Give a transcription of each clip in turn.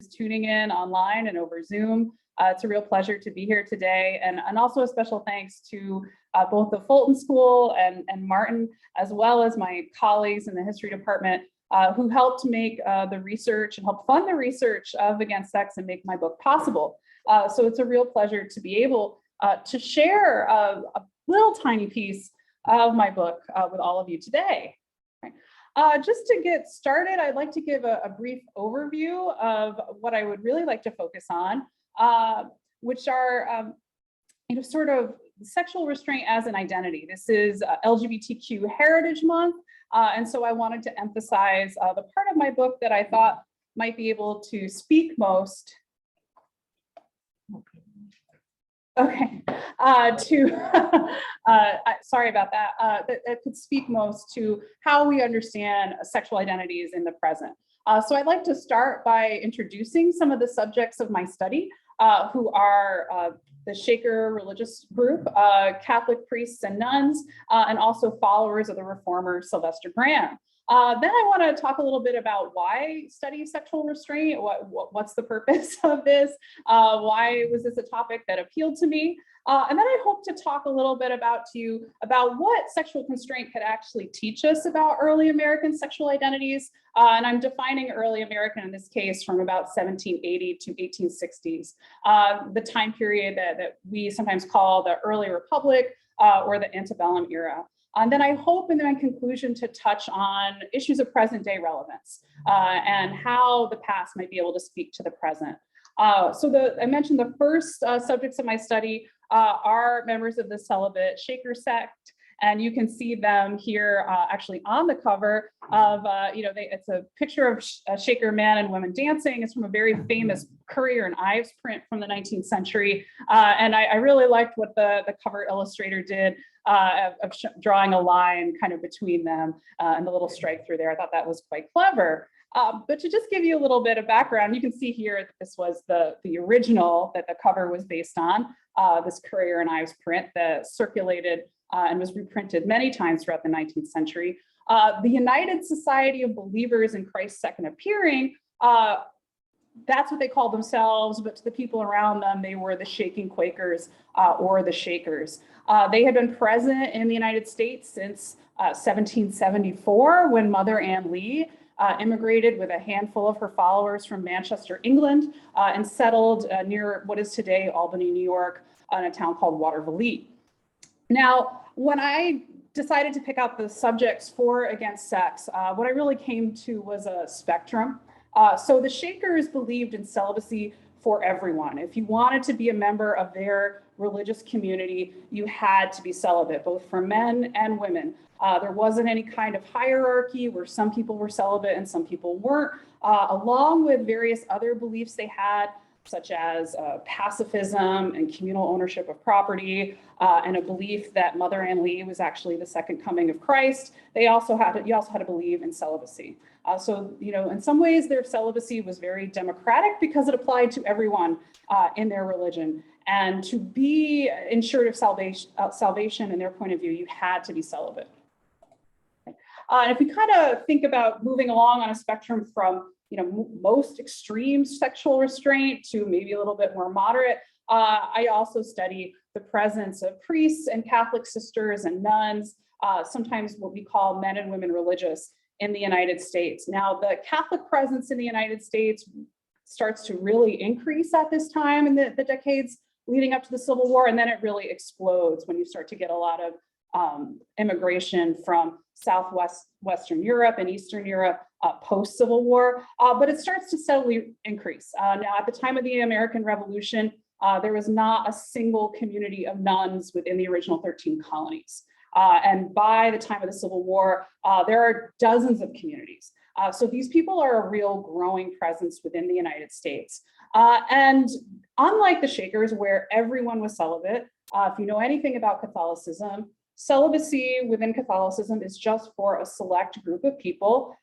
tuning in online and over Zoom. It's a real pleasure to be here today, and also a special thanks to both the Fulton School and Martin, as well as my colleagues in the history department who helped make the research and help fund the research of Against Sex and make my book possible. So it's a real pleasure to be able to share a little tiny piece of my book with all of you today. Just to get started, I'd like to give a brief overview of what I would really like to focus on, which are sort of sexual restraint as an identity. This is LGBTQ Heritage Month, and so I wanted to emphasize the part of my book that I thought might be able to speak most. Okay, sorry about that. That could speak most to how we understand sexual identities in the present. So I'd like to start by introducing some of the subjects of my study, who are the Shaker religious group, Catholic priests and nuns, and also followers of the reformer Sylvester. Then I want to talk a little bit about why study sexual restraint, what's the purpose of this, why was this a topic that appealed to me, and then I hope to talk a little bit about what sexual constraint could actually teach us about early American sexual identities, and I'm defining early American in this case from about 1780 to 1860s, the time period that we sometimes call the early Republic or the antebellum era. And then I hope in my conclusion to touch on issues of present day relevance and how the past might be able to speak to the present. I mentioned the first subjects of my study are members of the celibate Shaker sect. And you can see them here actually on the cover of, it's a picture of a Shaker man and women dancing. It's from a very famous Currier and Ives print from the 19th century. And I really liked what the cover illustrator did of drawing a line kind of between them and the little strike through there. I thought that was quite clever. But to just give you a little bit of background, you can see here that this was the original that the cover was based on, this Currier and Ives print that circulated and was reprinted many times throughout the 19th century. The United Society of Believers in Christ's Second Appearing, that's what they called themselves, but to the people around them, they were the Shaking Quakers or the Shakers. They had been present in the United States since 1774, when Mother Ann Lee immigrated with a handful of her followers from Manchester, England, and settled near what is today Albany, New York, in a town called Watervliet. Now, when I decided to pick out the subjects for Against Sex, what I really came to was a spectrum. So the Shakers believed in celibacy for everyone. If you wanted to be a member of their religious community, you had to be celibate, both for men and women. There wasn't any kind of hierarchy where some people were celibate and some people weren't, along with various other beliefs they had, such as pacifism and communal ownership of property, and a belief that Mother Ann Lee was actually the second coming of Christ. You also had to believe in celibacy. In some ways, their celibacy was very democratic because it applied to everyone in their religion. And to be ensured of salvation in their point of view, you had to be celibate. And if we kind of think about moving along on a spectrum from most extreme sexual restraint to maybe a little bit more moderate, I also study the presence of priests and Catholic sisters and nuns, sometimes what we call men and women religious in the United States. Now, the Catholic presence in the United States starts to really increase at this time in the decades leading up to the Civil War, and then it really explodes when you start to get a lot of immigration from Western Europe and Eastern Europe post-Civil War, but it starts to steadily increase. Now, at the time of the American Revolution, there was not a single community of nuns within the original 13 colonies. And by the time of the Civil War, there are dozens of communities. So these people are a real growing presence within the United States. And unlike the Shakers, where everyone was celibate, if you know anything about Catholicism, celibacy within Catholicism is just for a select group of people,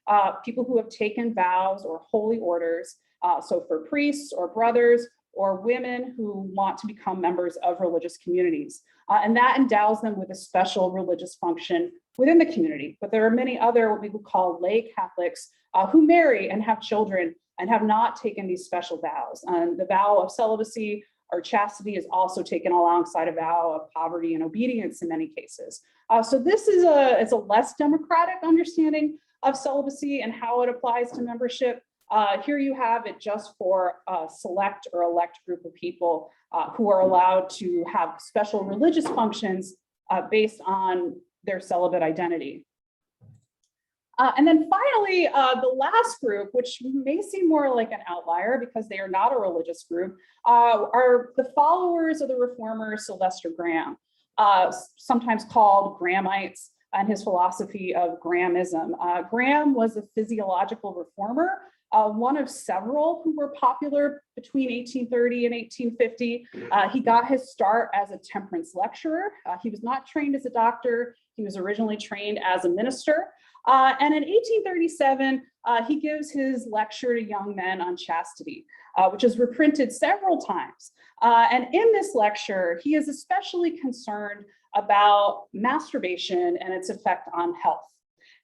people who have taken vows or holy orders. So for priests or brothers or women who want to become members of religious communities. And that endows them with a special religious function within the community. But there are many other what we would call lay Catholics who marry and have children and have not taken these special vows. And the vow of celibacy or chastity is also taken alongside a vow of poverty and obedience in many cases. So this is it's a less democratic understanding of celibacy and how it applies to membership. Here you have it just for a select or elect group of people who are allowed to have special religious functions based on their celibate identity. And then finally, the last group, which may seem more like an outlier because they are not a religious group, are the followers of the reformer Sylvester Graham, sometimes called Grahamites, and his philosophy of Grahamism. Graham was a physiological reformer, one of several who were popular between 1830 and 1850. He got his start as a temperance lecturer. He was not trained as a doctor. He was originally trained as a minister. And in 1837, he gives his lecture to young men on chastity, which is reprinted several times. And in this lecture, he is especially concerned about masturbation and its effect on health.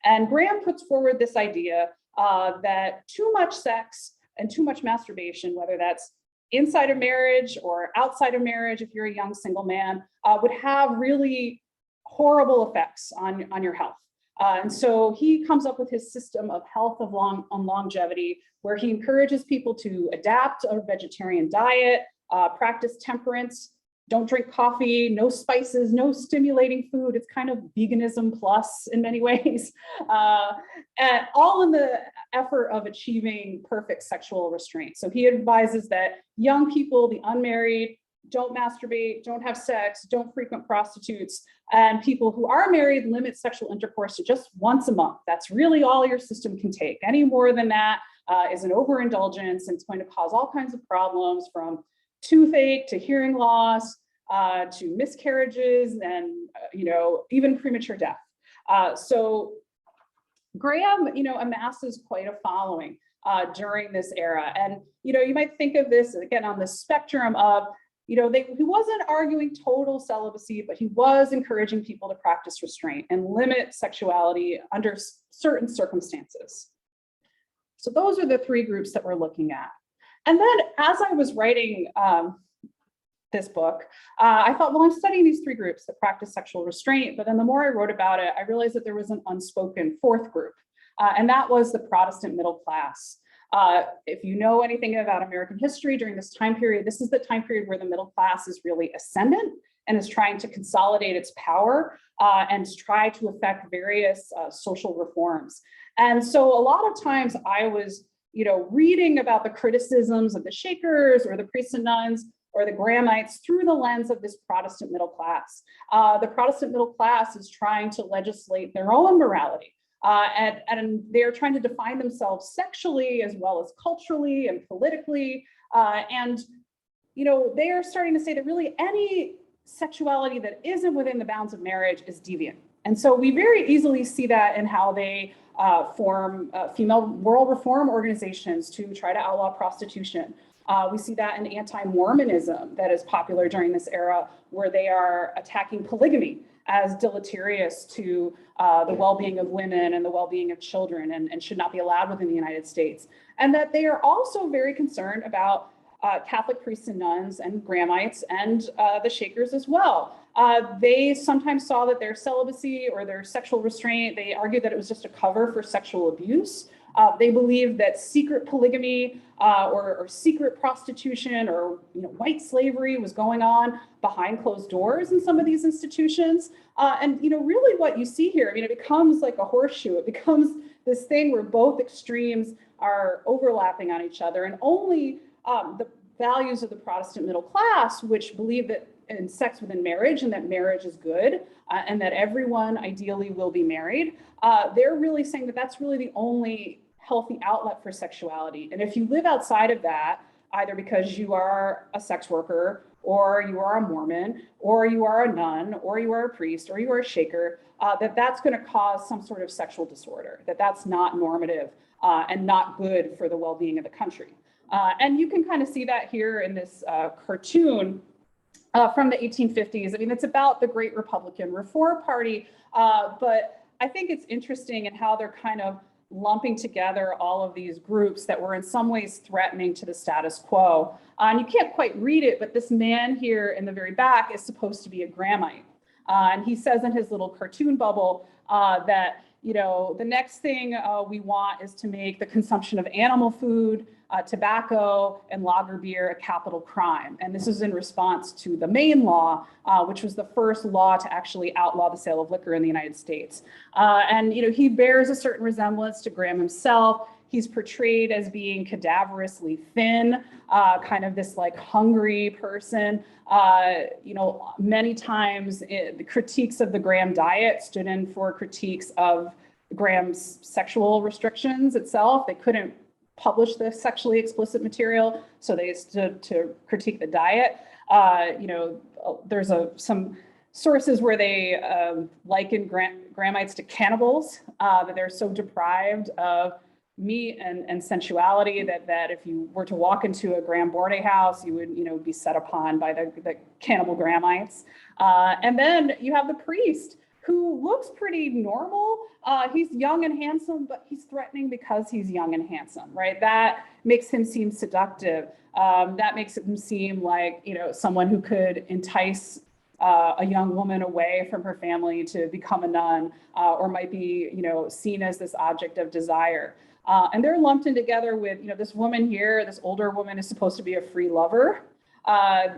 And Graham puts forward this idea that too much sex and too much masturbation, whether that's inside of marriage or outside of marriage, if you're a young single man, would have really horrible effects on your health. And so he comes up with his system of health of longevity, where he encourages people to adapt a vegetarian diet, practice temperance, don't drink coffee, no spices, no stimulating food. It's kind of veganism plus in many ways, and all in the effort of achieving perfect sexual restraint. So he advises that young people, the unmarried, don't masturbate, don't have sex, don't frequent prostitutes, and people who are married limit sexual intercourse to just once a month. That's really all your system can take. Any more than that is an overindulgence, and it's going to cause all kinds of problems, from toothache to hearing loss to miscarriages and even premature death. So Graham amasses quite a following during this era, and you might think of this again on the spectrum of he wasn't arguing total celibacy, but he was encouraging people to practice restraint and limit sexuality under certain circumstances. So those are the three groups that we're looking at. And then as I was writing this book, I thought, well, I'm studying these three groups that practice sexual restraint, but then the more I wrote about it, I realized that there was an unspoken fourth group, and that was the Protestant middle class. If you know anything about American history during this time period, this is the time period where the middle class is really ascendant and is trying to consolidate its power and try to affect various social reforms. And so a lot of times I was, reading about the criticisms of the Shakers or the priests and nuns or the Grahamites through the lens of this Protestant middle class. The Protestant middle class is trying to legislate their own morality. And they're trying to define themselves sexually as well as culturally and politically. And they are starting to say that really any sexuality that isn't within the bounds of marriage is deviant. And so we very easily see that in how they form female moral reform organizations to try to outlaw prostitution. We see that in anti-Mormonism that is popular during this era, where they are attacking polygamy as deleterious to the well-being of women and the well-being of children, and should not be allowed within the United States. And that they are also very concerned about Catholic priests and nuns and Grahamites and the Shakers as well. They sometimes saw that their celibacy or their sexual restraint, they argued that it was just a cover for sexual abuse. They believed that secret polygamy or secret prostitution or white slavery was going on behind closed doors in some of these institutions. And really what you see here, it becomes like a horseshoe. It becomes this thing where both extremes are overlapping on each other, and only the values of the Protestant middle class, which believe that in sex within marriage and that marriage is good and that everyone ideally will be married, they're really saying that that's really the only healthy outlet for sexuality. And if you live outside of that, either because you are a sex worker, or you are a Mormon, or you are a nun, or you are a priest, or you are a Shaker, that's going to cause some sort of sexual disorder, that's not normative and not good for the well-being of the country. And you can kind of see that here in this cartoon from the 1850s. It's about the Great Republican Reform Party, but I think it's interesting in how they're kind of lumping together all of these groups that were in some ways threatening to the status quo. And you can't quite read it, but this man here in the very back is supposed to be a Grammite. And he says in his little cartoon bubble that, you know, the next thing we want is to make the consumption of animal food, tobacco, and lager beer a capital crime. And this is in response to the Maine law, which was the first law to actually outlaw the sale of liquor in the United States. And, you know, he bears a certain resemblance to Graham himself. He's portrayed as being cadaverously thin, kind of this like hungry person. You know, many times the critiques of the Graham diet stood in for critiques of Graham's sexual restrictions itself. They couldn't publish the sexually explicit material, so they stood to critique the diet. You know, there's some sources where they liken Grahamites to cannibals, that they're so deprived of meat and sensuality that if you were to walk into a Graham boarding house, you would, you know, be set upon by the cannibal Grahamites. And then you have the priest, who looks pretty normal. He's young and handsome, but he's threatening because he's young and handsome, right? That makes him seem seductive. That makes him seem like, you know, someone who could entice a young woman away from her family to become a nun, or might be, you know, seen as this object of desire. And they're lumped in together with, you know, this woman here, this older woman is supposed to be a free lover.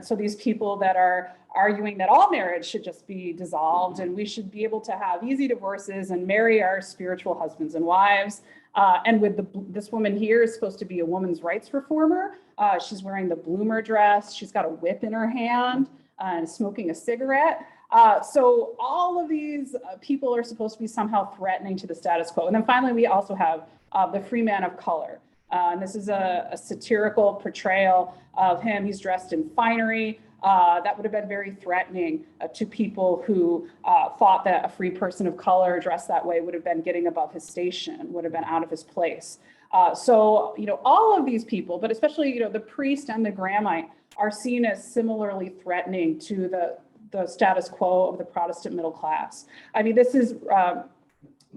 So these people that are arguing that all marriage should just be dissolved and we should be able to have easy divorces and marry our spiritual husbands and wives. And with this woman here is supposed to be a woman's rights reformer. She's wearing the bloomer dress. She's got a whip in her hand and smoking a cigarette. So all of these people are supposed to be somehow threatening to the status quo. And then finally, we also have the free man of color. And this is a satirical portrayal of him. He's dressed in finery. That would have been very threatening to people who thought that a free person of color dressed that way would have been getting above his station, would have been out of his place. So, you know, all of these people, but especially, you know, the priest and the Grahamite are seen as similarly threatening to the status quo of the Protestant middle class. I mean, this is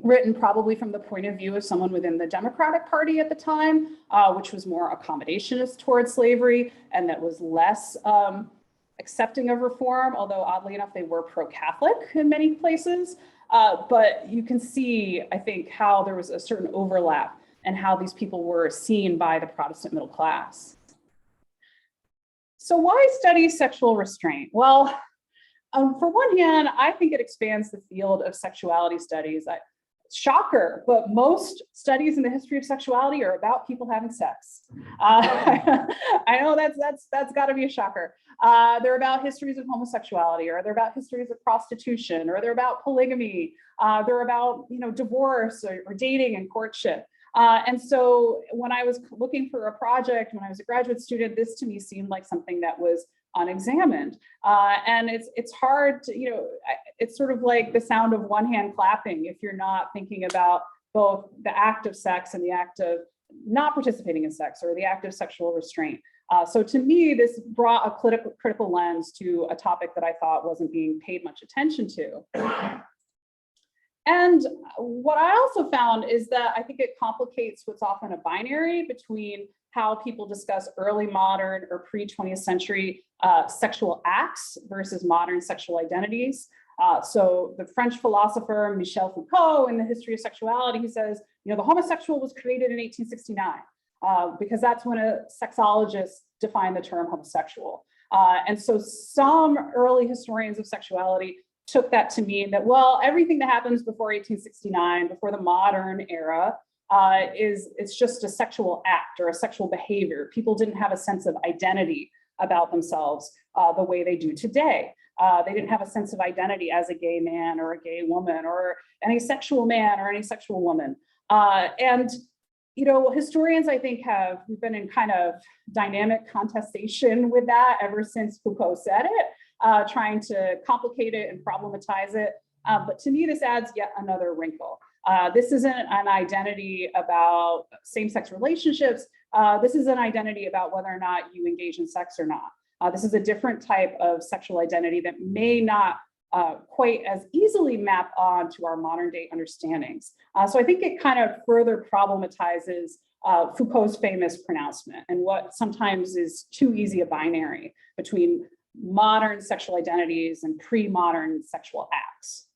written probably from the point of view of someone within the Democratic Party at the time, which was more accommodationist towards slavery and that was less accepting of reform, although oddly enough, they were pro-Catholic in many places. But you can see, I think, how there was a certain overlap and how these people were seen by the Protestant middle class. So why study sexual restraint? Well, for one hand, I think it expands the field of sexuality studies. Shocker, but most studies in the history of sexuality are about people having sex. I know that's got to be a shocker. They're about histories of homosexuality, or they're about histories of prostitution, or they're about polygamy. They're about, you know, divorce or dating and courtship. And so when I was looking for a project, when I was a graduate student, this to me seemed like something that was unexamined. And it's hard to, you know, it's sort of like the sound of one hand clapping if you're not thinking about both the act of sex and the act of not participating in sex, or the act of sexual restraint. So to me, this brought a critical lens to a topic that I thought wasn't being paid much attention to. And what I also found is that I think it complicates what's often a binary between how people discuss early modern or pre-20th century sexual acts versus modern sexual identities. So the French philosopher Michel Foucault, in the History of Sexuality, he says, you know, the homosexual was created in 1869 because that's when a sexologist defined the term homosexual. And so some early historians of sexuality took that to mean that, well, everything that happens before 1869, before the modern era, it's just a sexual act or a sexual behavior. People didn't have a sense of identity about themselves the way they do today. They didn't have a sense of identity as a gay man or a gay woman or an asexual man or an asexual woman. And, you know, historians, I think, we've been in kind of dynamic contestation with that ever since Foucault said it, trying to complicate it and problematize it. But to me, this adds yet another wrinkle. This isn't an identity about same-sex relationships. This is an identity about whether or not you engage in sex or not. This is a different type of sexual identity that may not quite as easily map on to our modern day understandings. So I think it kind of further problematizes Foucault's famous pronouncement and what sometimes is too easy a binary between modern sexual identities and pre-modern sexual acts.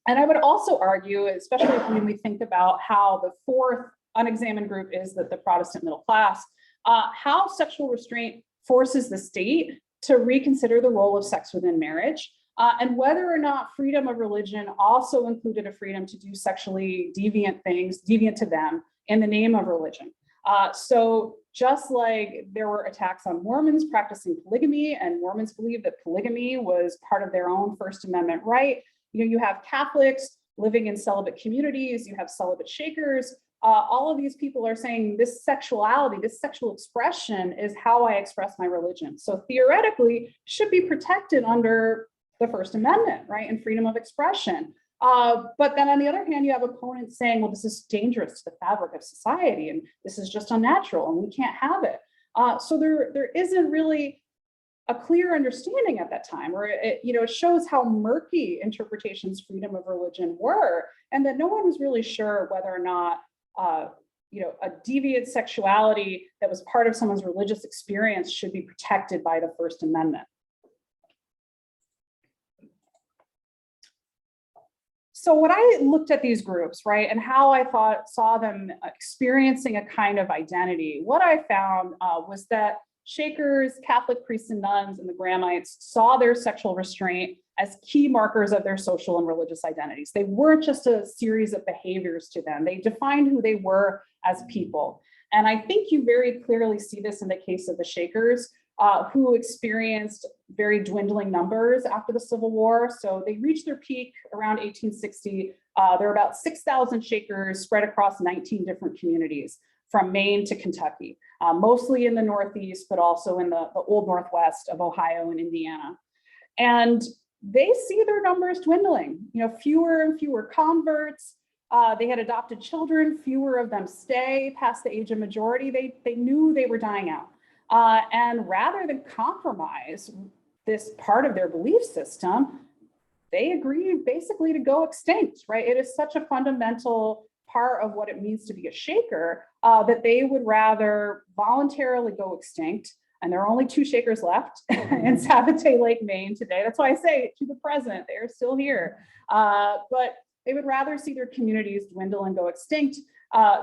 And I would also argue, especially when we think about how the fourth unexamined group is that the Protestant middle class, how sexual restraint forces the state to reconsider the role of sex within marriage, and whether or not freedom of religion also included a freedom to do sexually deviant things, deviant to them, in the name of religion. So just like there were attacks on Mormons practicing polygamy, and Mormons believed that polygamy was part of their own First Amendment right, you have Catholics living in celibate communities, you have celibate Shakers. All of these people are saying this sexuality, this sexual expression is how I express my religion. So theoretically should be protected under the First Amendment, right? And freedom of expression. But then on the other hand, you have opponents saying, well, this is dangerous to the fabric of society and this is just unnatural and we can't have it. So there isn't really a clear understanding at that time, or it shows how murky interpretations freedom of religion were, and that no one was really sure whether or not a deviant sexuality that was part of someone's religious experience should be protected by the First Amendment. So when I looked at these groups, right, and how I saw them experiencing a kind of identity, what I found was that Shakers, Catholic priests and nuns, and the Grahamites saw their sexual restraint as key markers of their social and religious identities. They weren't just a series of behaviors to them. They defined who they were as people. And I think you very clearly see this in the case of the Shakers, who experienced very dwindling numbers after the Civil War. So they reached their peak around 1860. There are about 6,000 Shakers spread across 19 different communities, from Maine to Kentucky, mostly in the Northeast, but also in the old Northwest of Ohio and Indiana. And they see their numbers dwindling, fewer and fewer converts. They had adopted children, fewer of them stay past the age of majority. They knew they were dying out. And rather than compromise this part of their belief system, they agreed basically to go extinct, right? It is such a fundamental part of what it means to be a Shaker that they would rather voluntarily go extinct. And there are only 2 Shakers left in Sabatay Lake, Maine today. That's why I say to the present, they're still here. But they would rather see their communities dwindle and go extinct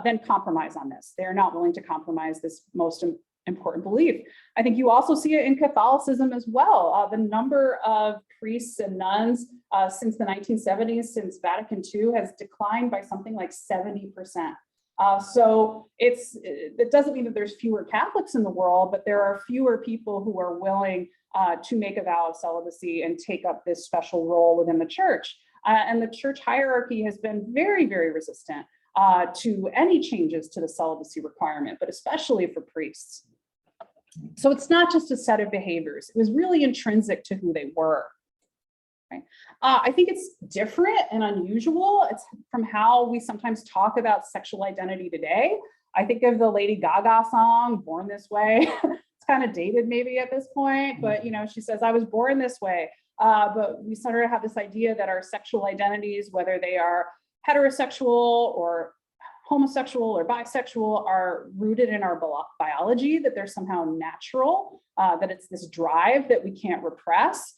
than compromise on this. They're not willing to compromise this most important belief. I think you also see it in Catholicism as well. The number of priests and nuns since the 1970s, since Vatican II, has declined by something like 70%. So it doesn't mean that there's fewer Catholics in the world, but there are fewer people who are willing to make a vow of celibacy and take up this special role within the church. And the church hierarchy has been very, very resistant to any changes to the celibacy requirement, but especially for priests. So it's not just a set of behaviors. It was really intrinsic to who they were. Right? I think it's different and unusual. It's from how we sometimes talk about sexual identity today. I think of the Lady Gaga song, Born This Way. It's kind of dated maybe at this point, but she says, I was born this way. But we sort of have this idea that our sexual identities, whether they are heterosexual or homosexual or bisexual, are rooted in our biology, that they're somehow natural, that it's this drive that we can't repress.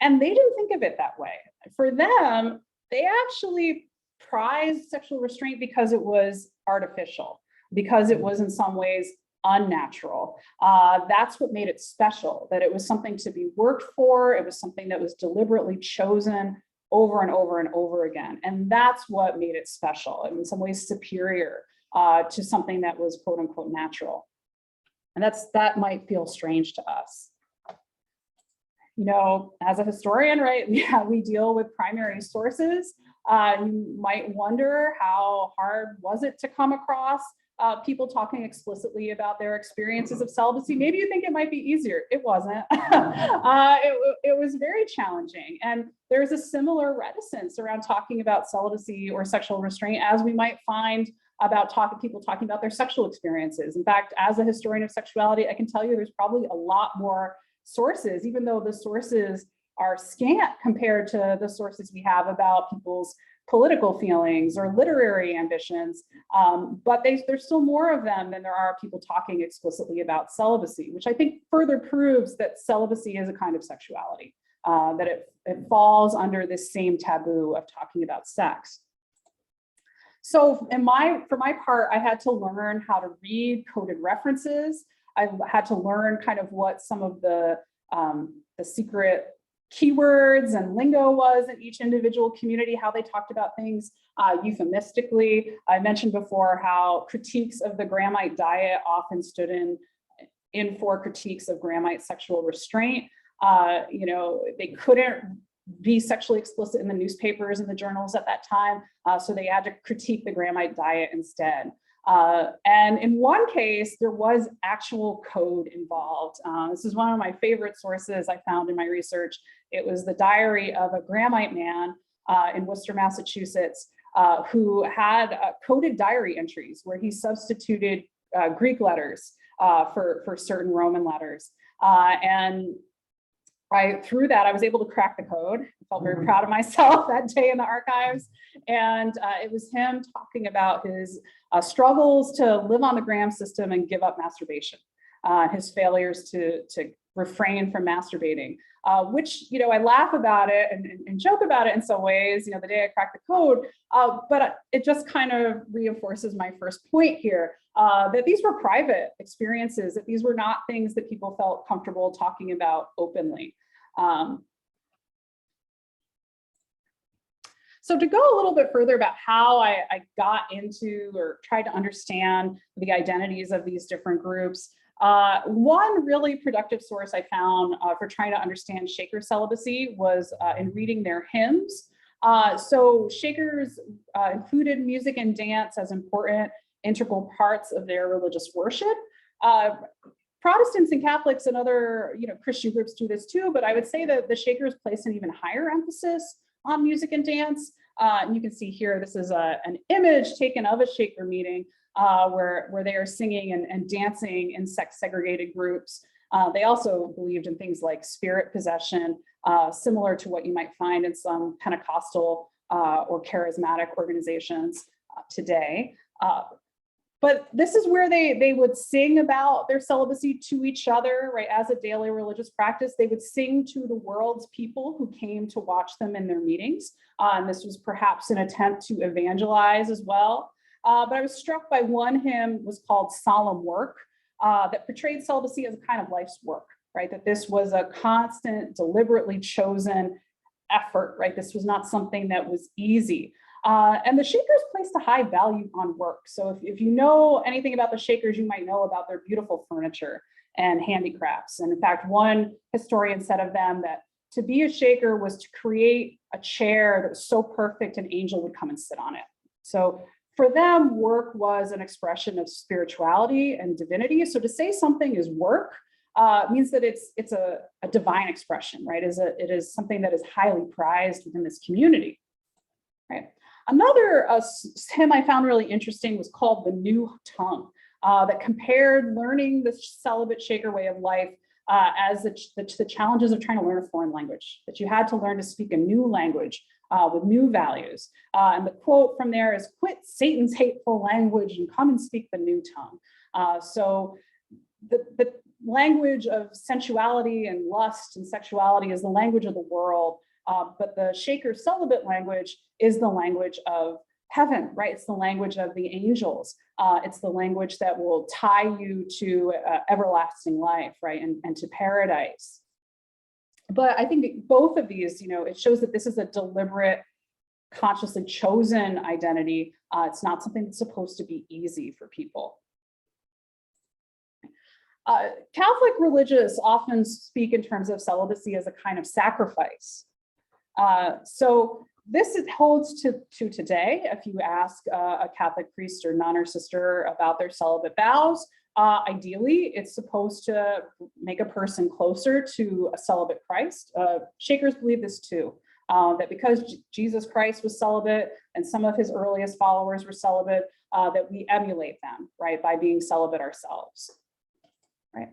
And they didn't think of it that way. For them, they actually prized sexual restraint because it was artificial, because it was in some ways unnatural. That's what made it special, that it was something to be worked for. It was something that was deliberately chosen over and over and over again. And that's what made it special, and in some ways superior to something that was quote unquote natural. And that might feel strange to us. As a historian, right, we deal with primary sources. You might wonder how hard was it to come across people talking explicitly about their experiences of celibacy. Maybe you think it might be easier. It wasn't. It was very challenging. And there's a similar reticence around talking about celibacy or sexual restraint as we might find about people talking about their sexual experiences. In fact, as a historian of sexuality, I can tell you there's probably a lot more sources, even though the sources are scant compared to the sources we have about people's political feelings or literary ambitions, but there's still more of them than there are people talking explicitly about celibacy, which I think further proves that celibacy is a kind of sexuality, that it falls under this same taboo of talking about sex. So for my part, I had to learn how to read coded references. I had to learn kind of what some of the secret keywords and lingo was in each individual community, how they talked about things euphemistically. I mentioned before how critiques of the Grahamite diet often stood in for critiques of Grahamite sexual restraint. They couldn't be sexually explicit in the newspapers and the journals at that time, so they had to critique the Grahamite diet instead. And in one case, there was actual code involved. This is one of my favorite sources I found in my research. It was the diary of a Grahamite man in Worcester, Massachusetts, who had coded diary entries where he substituted Greek letters for certain Roman letters. And through that, I was able to crack the code. I felt very proud of myself that day in the archives. And it was him talking about his struggles to live on the Graham system and give up masturbation, his failures to refrain from masturbating, which, I laugh about it and joke about it in some ways, the day I cracked the code, but it just kind of reinforces my first point here, that these were private experiences, that these were not things that people felt comfortable talking about openly. So to go a little bit further about how I got into or tried to understand the identities of these different groups, one really productive source I found for trying to understand Shaker celibacy was in reading their hymns. So Shakers included music and dance as important integral parts of their religious worship. Protestants and Catholics and other Christian groups do this too, but I would say that the Shakers place an even higher emphasis on music and dance. And you can see here, this is an image taken of a Shaker meeting where they are singing and dancing in sex-segregated groups. They also believed in things like spirit possession, similar to what you might find in some Pentecostal or charismatic organizations today. But this is where they would sing about their celibacy to each other, right? As a daily religious practice, they would sing to the world's people who came to watch them in their meetings. And this was perhaps an attempt to evangelize as well. But I was struck by one hymn was called Solemn Work that portrayed celibacy as a kind of life's work, right? That this was a constant, deliberately chosen effort, right? This was not something that was easy. And the Shakers placed a high value on work. So if you know anything about the Shakers, you might know about their beautiful furniture and handicrafts. And in fact, one historian said of them that to be a Shaker was to create a chair that was so perfect an angel would come and sit on it. So for them, work was an expression of spirituality and divinity. So to say something is work means that it's a divine expression, right? It is something that is highly prized within this community, right? Another hymn I found really interesting was called The New Tongue, that compared learning the celibate Shaker way of life as the challenges of trying to learn a foreign language, that you had to learn to speak a new language with new values. And the quote from there is, "Quit Satan's hateful language and come and speak the new tongue." So the language of sensuality and lust and sexuality is the language of the world. But the Shaker celibate language is the language of heaven, right? It's the language of the angels. It's the language that will tie you to everlasting life, right? And to paradise. But I think that both of these, it shows that this is a deliberate, consciously chosen identity. It's not something that's supposed to be easy for people. Catholic religious often speak in terms of celibacy as a kind of sacrifice. So this holds to today. If you ask a Catholic priest or nun or sister about their celibate vows, ideally it's supposed to make a person closer to a celibate Christ. Shakers believe this too, that because Jesus Christ was celibate and some of his earliest followers were celibate, that we emulate them, right, by being celibate ourselves, right?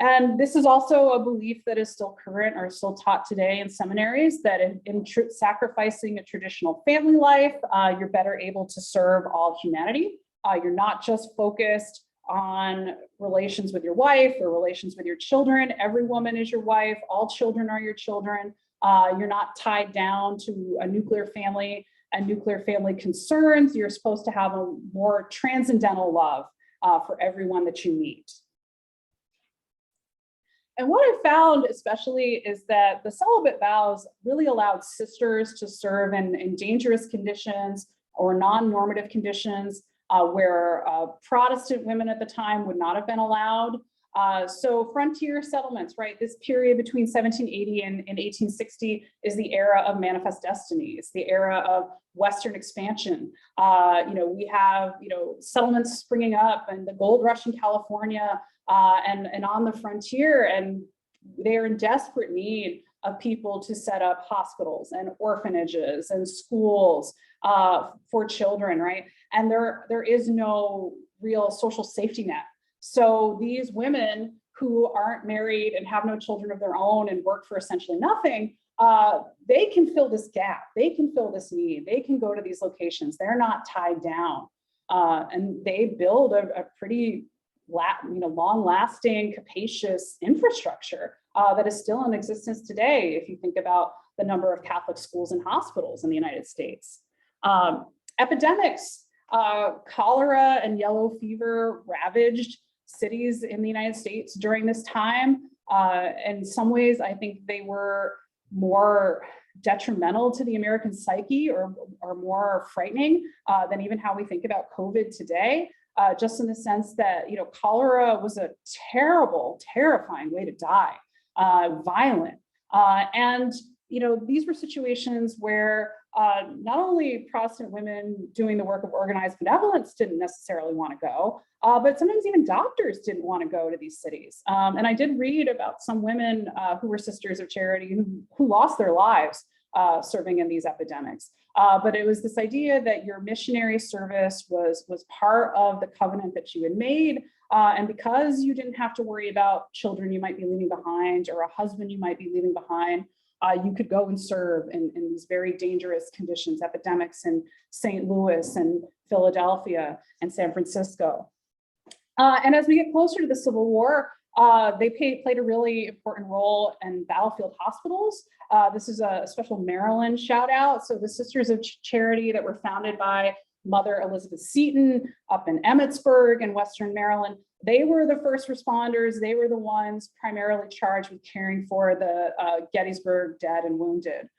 And this is also a belief that is still current or still taught today in seminaries, that in sacrificing a traditional family life, you're better able to serve all humanity. You're not just focused on relations with your wife or relations with your children. Every woman is your wife, all children are your children. You're not tied down to a nuclear family and nuclear family concerns. You're supposed to have a more transcendental love for everyone that you meet. And what I found especially is that the celibate vows really allowed sisters to serve in dangerous conditions or non-normative conditions where Protestant women at the time would not have been allowed. So frontier settlements, right? This period between 1780 and 1860 is the era of manifest destinies, the era of Western expansion. We have, settlements springing up and the gold rush in California and on the frontier, and they're in desperate need of people to set up hospitals and orphanages and schools for children, right? And there is no real social safety net. So these women who aren't married and have no children of their own and work for essentially nothing, they can fill this gap. They can fill this need. They can go to these locations. They're not tied down. And they build a pretty long-lasting, capacious infrastructure that is still in existence today, if you think about the number of Catholic schools and hospitals in the United States. Epidemics, cholera and yellow fever ravaged cities in the United States during this time. In some ways, I think they were more detrimental to the American psyche or more frightening than even how we think about COVID today. Just in the sense that, cholera was a terrible, terrifying way to die, violent. And these were situations where not only Protestant women doing the work of organized benevolence didn't necessarily want to go, but sometimes even doctors didn't want to go to these cities. And I did read about some women who were Sisters of Charity who lost their lives serving in these epidemics. But it was this idea that your missionary service was part of the covenant that you had made. And because you didn't have to worry about children you might be leaving behind or a husband you might be leaving behind, you could go and serve in these very dangerous conditions, epidemics in St. Louis and Philadelphia and San Francisco. And as we get closer to the Civil War, they played a really important role in battlefield hospitals. This is a special Maryland shout out. So the Sisters of Charity that were founded by Mother Elizabeth Seton up in Emmitsburg in Western Maryland, they were the first responders. They were the ones primarily charged with caring for the Gettysburg dead and wounded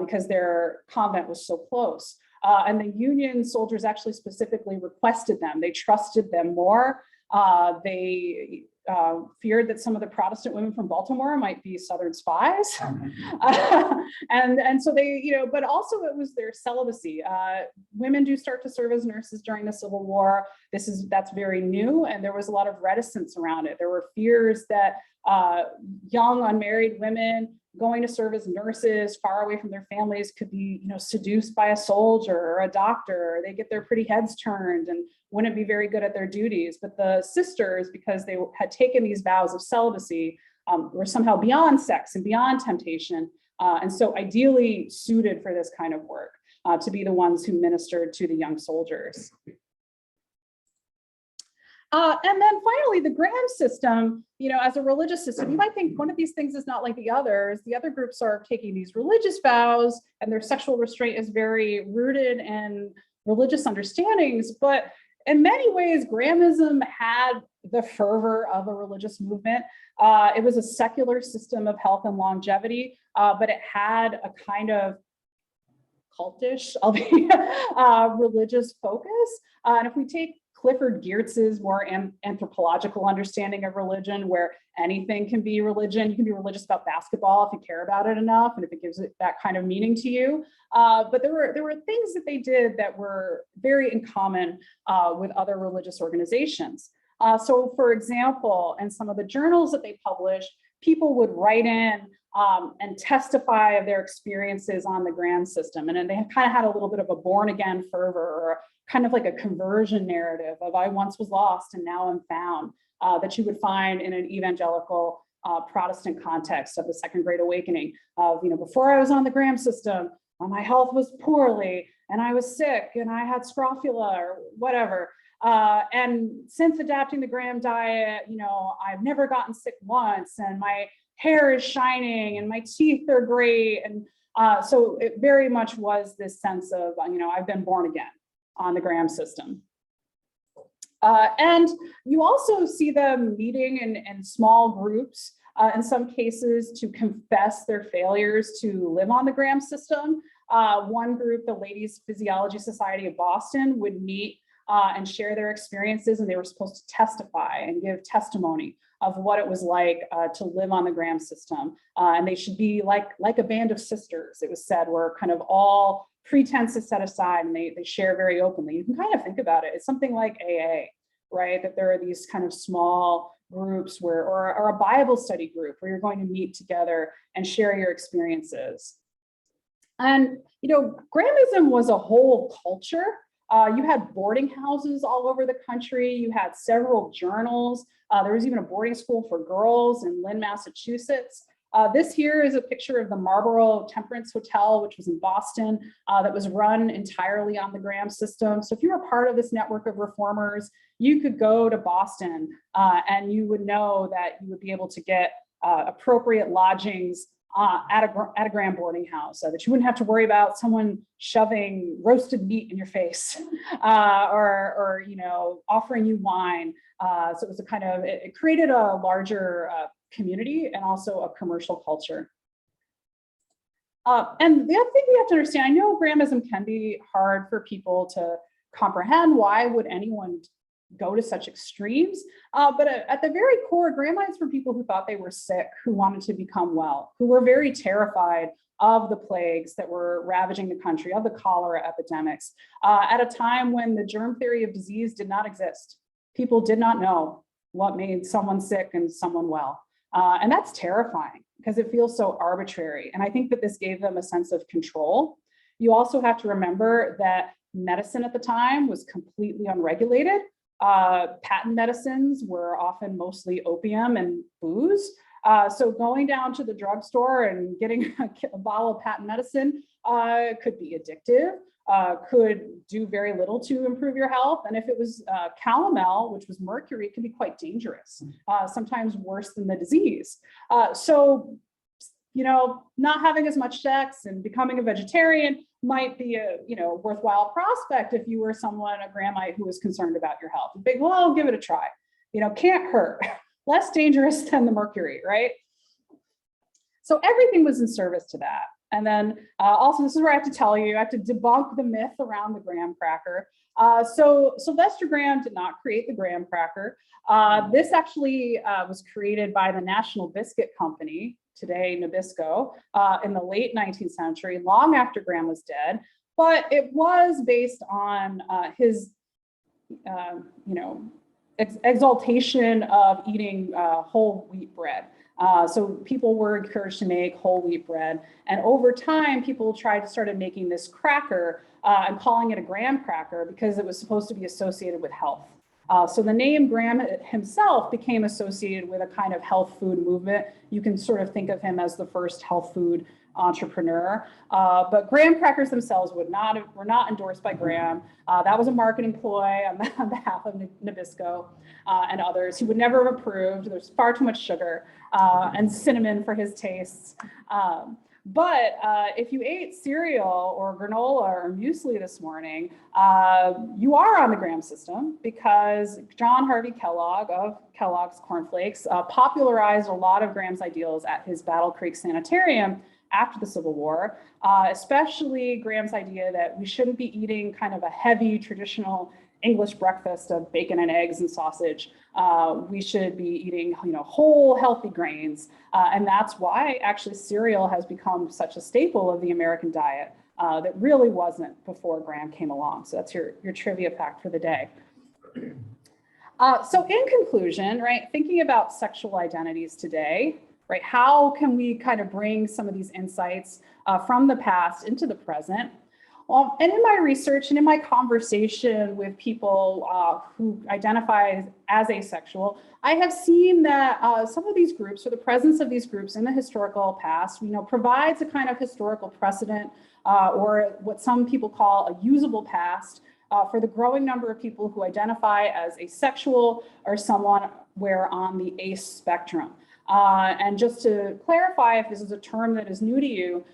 because their convent was so close. And the Union soldiers actually specifically requested them. They trusted them more. They feared that some of the Protestant women from Baltimore might be Southern spies. And so they, but also it was their celibacy. Women do start to serve as nurses during the Civil War. That's very new, and there was a lot of reticence around it. There were fears that young unmarried women going to serve as nurses far away from their families could be, seduced by a soldier or a doctor, or they get their pretty heads turned and wouldn't be very good at their duties. But the sisters, because they had taken these vows of celibacy, were somehow beyond sex and beyond temptation, and so ideally suited for this kind of work, to be the ones who ministered to the young soldiers. And then finally, the Graham system, as a religious system, you might think one of these things is not like the others. The other groups are taking these religious vows and their sexual restraint is very rooted in religious understandings. But in many ways, Grahamism had the fervor of a religious movement. It was a secular system of health and longevity, but it had a kind of cultish, religious focus. And if we take Clifford Geertz's more anthropological understanding of religion, where anything can be religion. You can be religious about basketball if you care about it enough, and if it gives it that kind of meaning to you. But there were things that they did that were very in common with other religious organizations. So, for example, in some of the journals that they published, people would write in and testify of their experiences on the Graham system, and then they kind of had a little bit of a born again fervor or kind of like a conversion narrative of I once was lost and now I'm found, that you would find in an evangelical Protestant context of the Second Great Awakening of, before I was on the Graham system, my health was poorly and I was sick and I had scrofula or whatever. And since adapting the Graham diet, I've never gotten sick once and my hair is shining and my teeth are great. And so it very much was this sense of, I've been born again on the Graham system. And you also see them meeting in small groups, in some cases to confess their failures to live on the Graham system. One group, the Ladies Physiology Society of Boston, would meet and share their experiences, and they were supposed to testify and give testimony of what it was like to live on the Graham system. And they should be like a band of sisters, it was said, where kind of all pretense is set aside and they share very openly. You can kind of think about it. It's something like AA, right? That there are these kind of small groups or a Bible study group where you're going to meet together and share your experiences. And, Grahamism was a whole culture. You had boarding houses all over the country. You had several journals. There was even a boarding school for girls in Lynn, Massachusetts. This here is a picture of the Marlboro Temperance Hotel, which was in Boston, that was run entirely on the Graham system. So if you were part of this network of reformers, you could go to Boston and you would know that you would be able to get appropriate lodgings at a Graham boarding house, so that you wouldn't have to worry about someone shoving roasted meat in your face or offering you wine. So it was it created a larger community and also a commercial culture. And the other thing we have to understand, I know Grahamism can be hard for people to comprehend. Why would anyone go to such extremes? But at the very core, Grahamites were people who thought they were sick, who wanted to become well, who were very terrified of the plagues that were ravaging the country, of the cholera epidemics, at a time when the germ theory of disease did not exist. People did not know what made someone sick and someone well. And that's terrifying because it feels so arbitrary. And I think that this gave them a sense of control. You also have to remember that medicine at the time was completely unregulated. Patent medicines were often mostly opium and booze. So going down to the drugstore and getting a bottle of patent medicine could be addictive, could do very little to improve your health. And if it was calomel, which was mercury, it can be quite dangerous, sometimes worse than the disease. So, not having as much sex and becoming a vegetarian might be a worthwhile prospect if you were someone, a Grahamite, who was concerned about your health. Big, well, I'll give it a try. Can't hurt. Less dangerous than the mercury, right? So everything was in service to that. And then also, this is where I have to tell you, I have to debunk the myth around the graham cracker. So Sylvester Graham did not create the graham cracker. This actually was created by the National Biscuit Company, today Nabisco, in the late 19th century, long after Graham was dead. But it was based on his, exaltation of eating whole wheat bread. So people were encouraged to make whole wheat bread. And over time, people started making this cracker and calling it a graham cracker because it was supposed to be associated with health. So the name Graham himself became associated with a kind of health food movement. You can sort of think of him as the first health food entrepreneur. But graham crackers themselves were not endorsed by Graham. That was a marketing ploy on behalf of Nabisco and others. He would never have approved. There's far too much sugar and cinnamon for his tastes. But if you ate cereal or granola or muesli this morning, you are on the Graham system, because John Harvey Kellogg of Kellogg's Corn Flakes popularized a lot of Graham's ideals at his Battle Creek Sanitarium after the Civil War, especially Graham's idea that we shouldn't be eating kind of a heavy traditional English breakfast of bacon and eggs and sausage. We should be eating, whole healthy grains. And that's why actually cereal has become such a staple of the American diet that really wasn't before Graham came along. So that's your trivia fact for the day. So in conclusion, right, thinking about sexual identities today, right, how can we kind of bring some of these insights from the past into the present? And in my research and in my conversation with people who identify as asexual, I have seen that some of these groups, or the presence of these groups in the historical past, provides a kind of historical precedent or what some people call a usable past for the growing number of people who identify as asexual or someone where on the ace spectrum. And just to clarify, if this is a term that is new to you,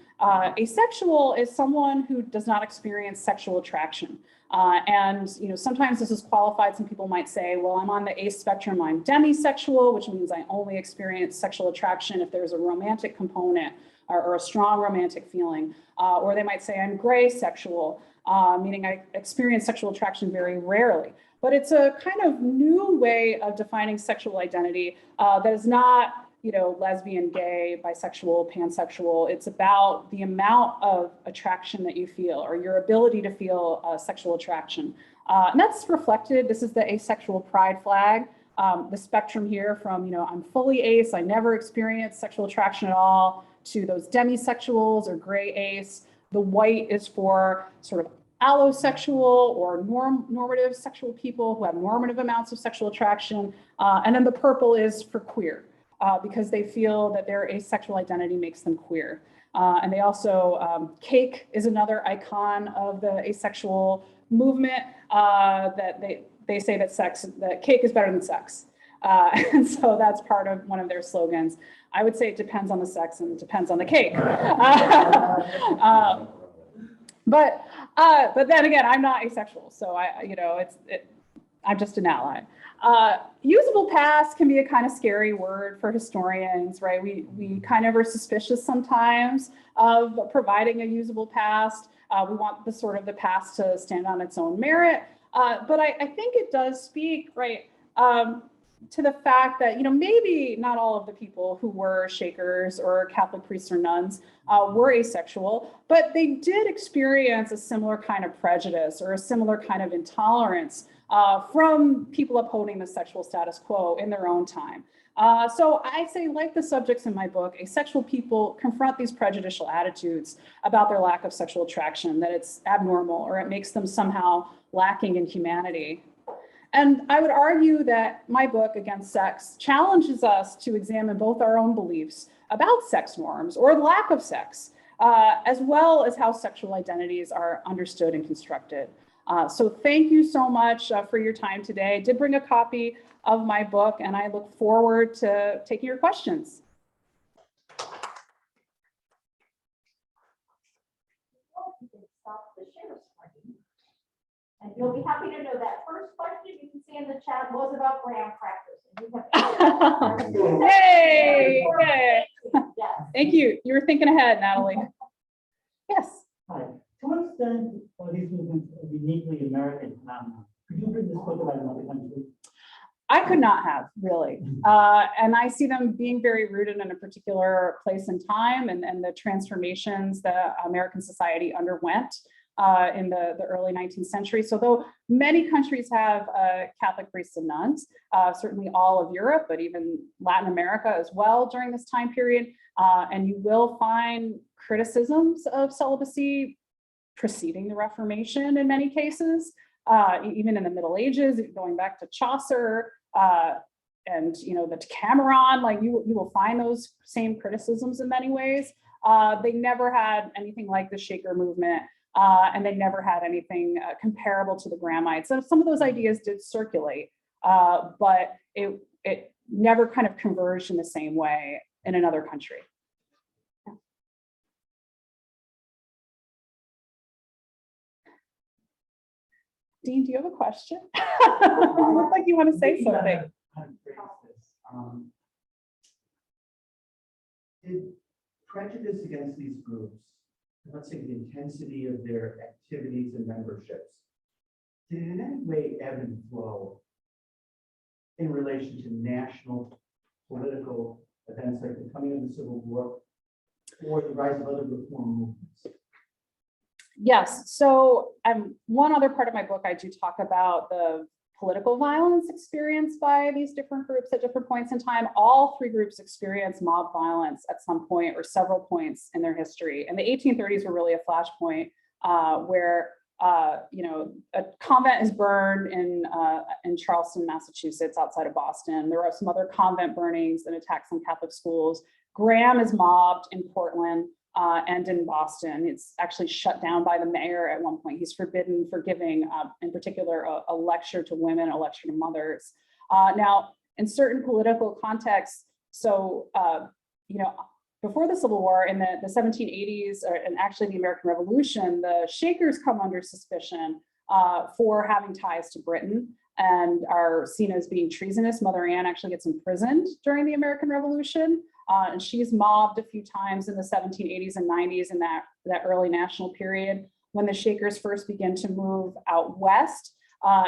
asexual is someone who does not experience sexual attraction. And sometimes this is qualified. Some people might say, well, I'm on the ace spectrum, I'm demisexual, which means I only experience sexual attraction if there's a romantic component or a strong romantic feeling. Or they might say I'm gray sexual, meaning I experience sexual attraction very rarely. But it's a kind of new way of defining sexual identity that is not lesbian, gay, bisexual, pansexual. It's about the amount of attraction that you feel or your ability to feel sexual attraction. And that's reflected, this is the asexual pride flag. The spectrum here from, I'm fully ace, I never experienced sexual attraction at all, to those demisexuals or gray ace. The white is for sort of allosexual or normative sexual people who have normative amounts of sexual attraction. And then the purple is for queer. Because they feel that their asexual identity makes them queer. And they also, cake is another icon of the asexual movement, that they say that cake is better than sex. And so that's part of one of their slogans. I would say it depends on the sex and it depends on the cake. But then again, I'm not asexual, so I'm just an ally. Usable past can be a kind of scary word for historians, right? We kind of are suspicious sometimes of providing a usable past. We want the past to stand on its own merit. But I think it does speak, right, to the fact that, maybe not all of the people who were Shakers or Catholic priests or nuns were asexual, but they did experience a similar kind of prejudice or a similar kind of intolerance from people upholding the sexual status quo in their own time. So I say, like the subjects in my book, asexual people confront these prejudicial attitudes about their lack of sexual attraction, that it's abnormal or it makes them somehow lacking in humanity. And I would argue that my book, Against Sex, challenges us to examine both our own beliefs about sex norms or the lack of sex, as well as how sexual identities are understood and constructed. So thank you so much for your time today. I did bring a copy of my book, and I look forward to taking your questions. Stop the share screen. And you'll be happy to know that first question you can see in the chat was about graham crackers. Yay! Yay. Yes. Thank you. You were thinking ahead, Natalie. Yes. Hi. To what extent are these movements a uniquely American phenomenon? Could you bring this book about another country? I could not have, really. And I see them being very rooted in a particular place and time and the transformations that American society underwent in the early 19th century. So though many countries have Catholic priests and nuns, certainly all of Europe, but even Latin America as well during this time period, and you will find criticisms of celibacy preceding the Reformation in many cases, even in the Middle Ages, going back to Chaucer and the Decameron, like you will find those same criticisms in many ways. They never had anything like the Shaker movement, and they never had anything comparable to the Grahamites. So some of those ideas did circulate, but it never kind of converged in the same way in another country. Dean, do you have a question? You look like you want to say something. Did prejudice against these groups, let's say the intensity of their activities and memberships, did it in any way ebb and flow in relation to national political events like the coming of the Civil War or the rise of other reform movements? Yes, so one other part of my book, I do talk about the political violence experienced by these different groups at different points in time. All three groups experienced mob violence at some point or several points in their history. And the 1830s were really a flashpoint where a convent is burned in Charleston, Massachusetts, outside of Boston. There are some other convent burnings and attacks on Catholic schools. Graham is mobbed in Portland and in Boston. It's actually shut down by the mayor at one point. He's forbidden for giving, in particular, a lecture to women, a lecture to mothers. Now, in certain political contexts, so, before the Civil War in the 1780s, and actually the American Revolution, the Shakers come under suspicion for having ties to Britain and are seen as being treasonous. Mother Ann actually gets imprisoned during the American Revolution, and she's mobbed a few times in the 1780s and 90s in that early national period. When the Shakers first begin to move out west,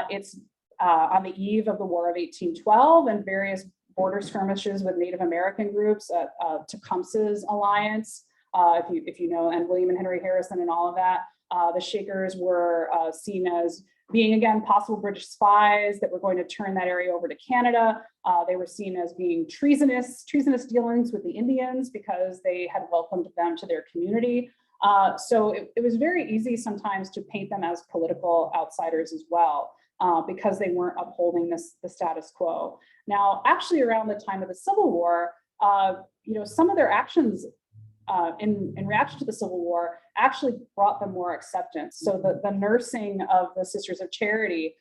it's on the eve of the War of 1812 and various border skirmishes with Native American groups, Tecumseh's Alliance, if you know, and William and Henry Harrison and all of that. The Shakers were seen as being, again, possible British spies that were going to turn that area over to Canada. They were seen as being treasonous dealings with the Indians because they had welcomed them to their community. So it was very easy sometimes to paint them as political outsiders as well, because they weren't upholding the status quo. Now, actually, around the time of the Civil War, some of their actions in reaction to the Civil War actually brought them more acceptance. So the nursing of the Sisters of Charity,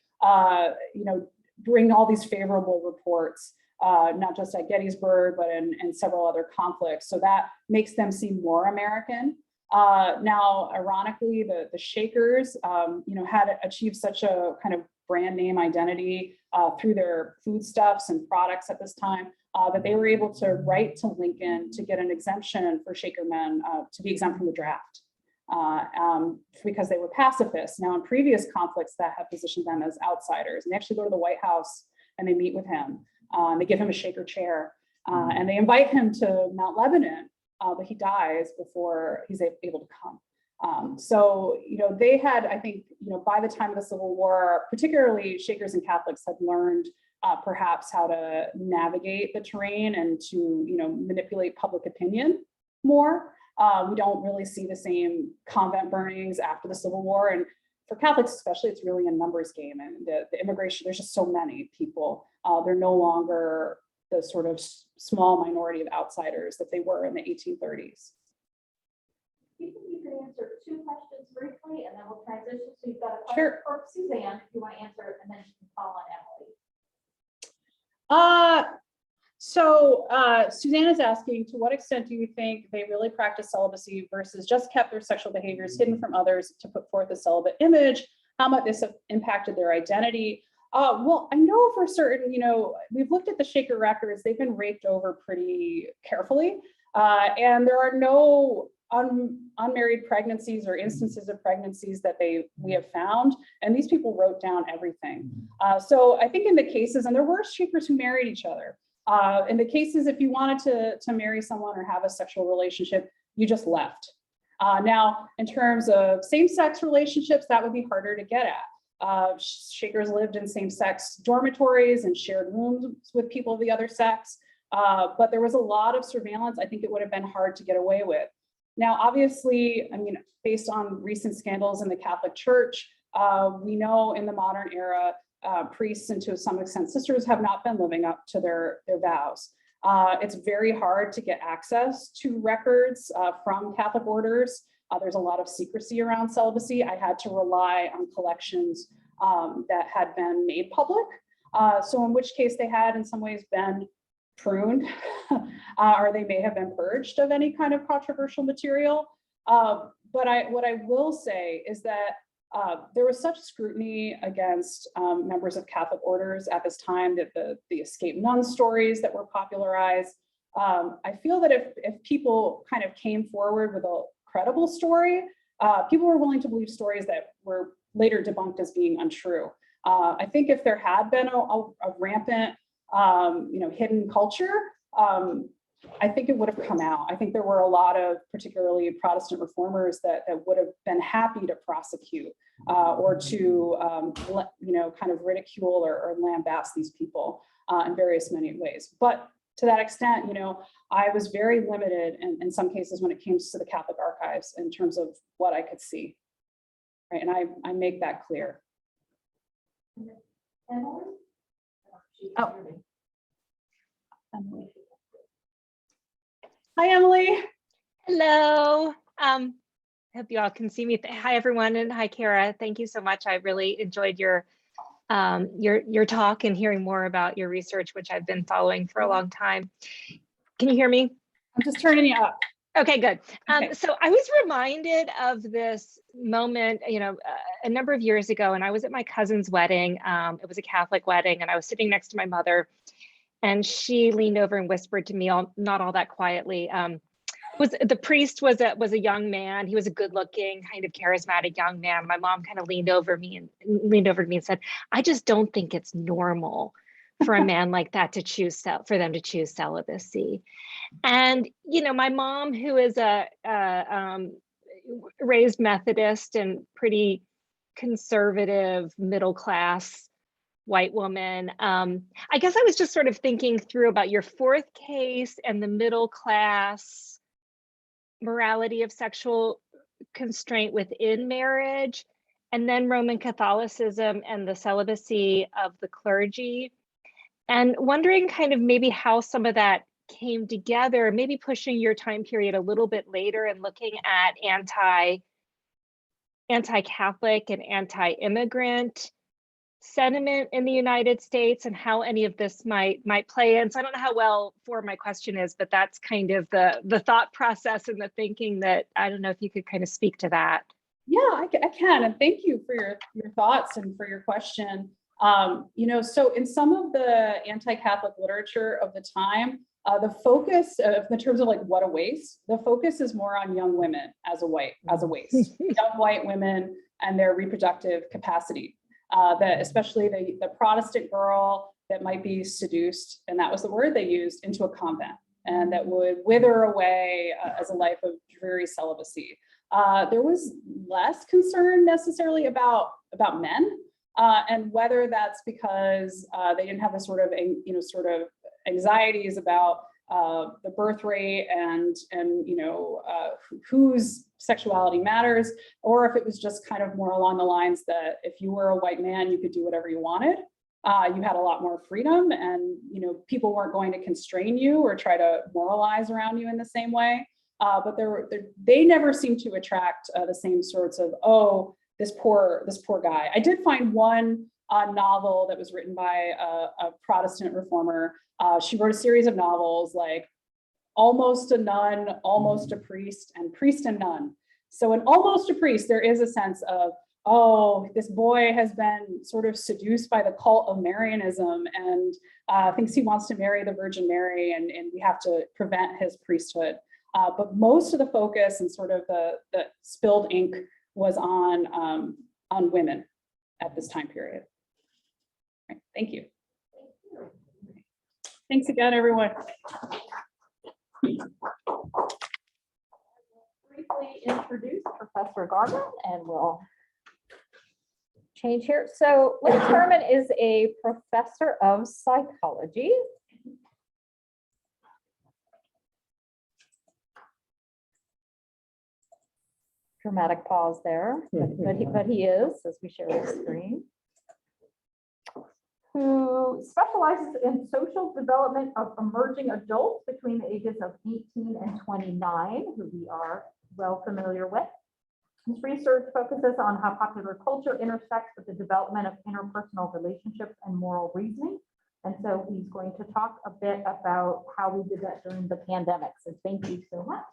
bring all these favorable reports, not just at Gettysburg, but in several other conflicts. So that makes them seem more American. Now, ironically, the Shakers, had achieved such a kind of brand name identity through their foodstuffs and products at this time, that they were able to write to Lincoln to get an exemption for Shaker men to be exempt from the draft because they were pacifists. Now, in previous conflicts that have positioned them as outsiders, and they actually go to the White House and they meet with him. They give him a Shaker chair and they invite him to Mount Lebanon, but he dies before he's able to come. So, they had, I think, by the time of the Civil War, particularly Shakers and Catholics had learned perhaps how to navigate the terrain and to, manipulate public opinion more. We don't really see the same convent burnings after the Civil War. And for Catholics especially, it's really a numbers game. And the immigration, there's just so many people. They're no longer the sort of small minority of outsiders that they were in the 1830s. You can answer two questions briefly, and then we'll transition. So you've got a question Sure. for Suzanne, if you want to answer it, and then you can call on Emily. Suzanne is asking, to what extent do you think they really practice celibacy versus just kept their sexual behaviors hidden from others to put forth a celibate image? How might this have impacted their identity? Well, I know for certain, we've looked at the Shaker records, they've been raked over pretty carefully, and there are no unmarried pregnancies or instances of pregnancies that we have found, and these people wrote down everything. So I think in the cases, and there were Shakers who married each other. In the cases, if you wanted to marry someone or have a sexual relationship, you just left. Now, in terms of same-sex relationships, that would be harder to get at. Shakers lived in same-sex dormitories and shared rooms with people of the other sex, but there was a lot of surveillance. I think it would have been hard to get away with. Now, obviously, based on recent scandals in the Catholic Church, we know in the modern era, priests and to some extent sisters have not been living up to their vows. It's very hard to get access to records from Catholic orders. There's a lot of secrecy around celibacy. I had to rely on collections that had been made public. So in which case they had in some ways been pruned or they may have been purged of any kind of controversial material. But what I will say is that there was such scrutiny against members of Catholic orders at this time that the escaped nun stories that were popularized. I feel that if people kind of came forward with a credible story, people were willing to believe stories that were later debunked as being untrue. I think if there had been a rampant, hidden culture, I think it would have come out. I think there were a lot of particularly Protestant reformers that would have been happy to prosecute or to, kind of ridicule or lambast these people in various many ways. But to that extent, I was very limited in some cases when it came to the Catholic archives in terms of what I could see. right? And I make that clear. Emily? Oh. Emily. Hi, Emily. Hello. I hope you all can see me. Hi, everyone, and hi, Kara. Thank you so much. I really enjoyed your talk and hearing more about your research, which I've been following for a long time. Can you hear me? I'm just turning you up. Okay, good. Okay. So I was reminded of this moment, a number of years ago, and I was at my cousin's wedding. It was a Catholic wedding, and I was sitting next to my mother, and she leaned over and whispered to me, not all that quietly. The priest was a young man. He was a good-looking, kind of charismatic young man. My mom kind of leaned over to me and said, "I just don't think it's normal for a man like that to choose celibacy." And my mom, who is a raised Methodist and pretty conservative, middle class white woman, I guess I was just sort of thinking through about your fourth case and the middle class morality of sexual constraint within marriage, and then Roman Catholicism and the celibacy of the clergy, and wondering kind of maybe how some of that came together, maybe pushing your time period a little bit later and looking at anti-Catholic and anti-immigrant sentiment in the United States and how any of this might play in. So I don't know how well formed my question is, but that's kind of the thought process and the thinking that, I don't know if you could kind of speak to that. Yeah, I can. And thank you for your thoughts and for your question. So in some of the anti-Catholic literature of the time, the focus in terms of like what a waste, the focus is more on young women as a waste, young white women and their reproductive capacity. That especially the Protestant girl that might be seduced, and that was the word they used, into a convent, and that would wither away as a life of dreary celibacy. There was less concern necessarily about men, and whether that's because they didn't have the sort of anxieties about the birth rate and whose sexuality matters, or if it was just kind of more along the lines that if you were a white man, you could do whatever you wanted. You had a lot more freedom, and people weren't going to constrain you or try to moralize around you in the same way. But they never seemed to attract the same sorts of, oh, this poor guy. I did find one novel that was written by a Protestant reformer. She wrote a series of novels like Almost a Nun, Almost a Priest, and Priest and Nun. So in Almost a Priest, there is a sense of, oh, this boy has been sort of seduced by the cult of Marianism and thinks he wants to marry the Virgin Mary, and we have to prevent his priesthood. But most of the focus and sort of the spilled ink was on women at this time period. Right, thank you. Thanks again, everyone. Briefly introduce Professor Garmon, and we'll change here. So Lynn Sherman is a professor of psychology. Dramatic pause there, but he is, as we share the screen, who specializes in social development of emerging adults between the ages of 18 and 29, who we are well familiar with. His research focuses on how popular culture intersects with the development of interpersonal relationships and moral reasoning. And so he's going to talk a bit about how we did that during the pandemic. So thank you so much.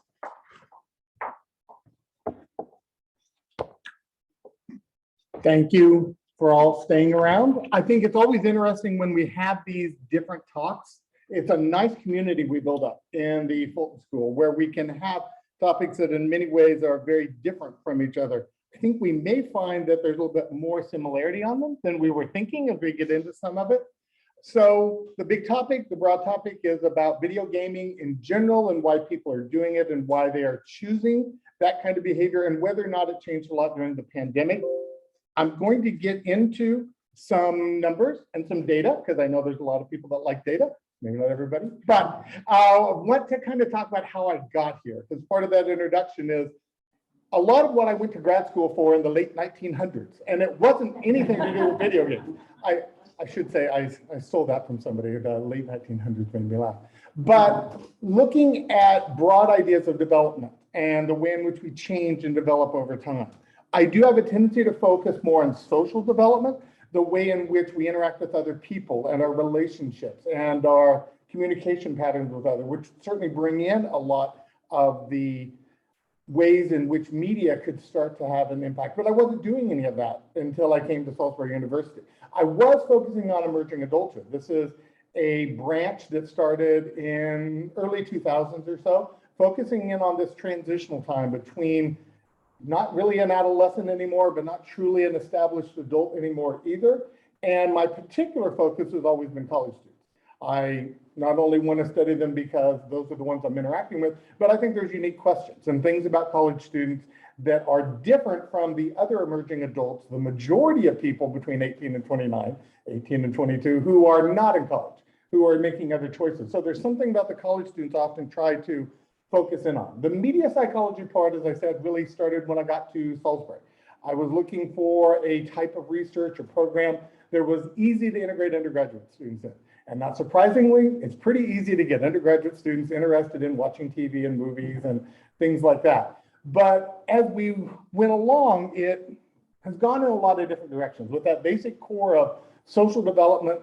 Thank you for all staying around. I think it's always interesting when we have these different talks. It's a nice community we build up in the Fulton School where we can have topics that in many ways are very different from each other. I think we may find that there's a little bit more similarity on them than we were thinking as we get into some of it. So the big topic, the broad topic, is about video gaming in general and why people are doing it and why they are choosing that kind of behavior and whether or not it changed a lot during the pandemic. I'm going to get into some numbers and some data because I know there's a lot of people that like data, maybe not everybody, but I want to kind of talk about how I got here because part of that introduction is a lot of what I went to grad school for in the late 1900s, and it wasn't anything to do with video games. I should say I stole that from somebody. The late 1900s made me laugh. But looking at broad ideas of development and the way in which we change and develop over time, I do have a tendency to focus more on social development, the way in which we interact with other people and our relationships and our communication patterns with others, which certainly bring in a lot of the ways in which media could start to have an impact. But I wasn't doing any of that until I came to Salisbury University. I was focusing on emerging adulthood. This is a branch that started in early 2000s or so, focusing in on this transitional time between not really an adolescent anymore, but not truly an established adult anymore either. And my particular focus has always been college students. I not only want to study them because those are the ones I'm interacting with, but I think there's unique questions and things about college students that are different from the other emerging adults, the majority of people between 18 and 29, 18 and 22, who are not in college, who are making other choices. So there's something about the college students often try to focus in on. The media psychology part, as I said, really started when I got to Salisbury. I was looking for a type of research or program that was easy to integrate undergraduate students in. And not surprisingly, it's pretty easy to get undergraduate students interested in watching TV and movies and things like that. But as we went along, it has gone in a lot of different directions with that basic core of social development,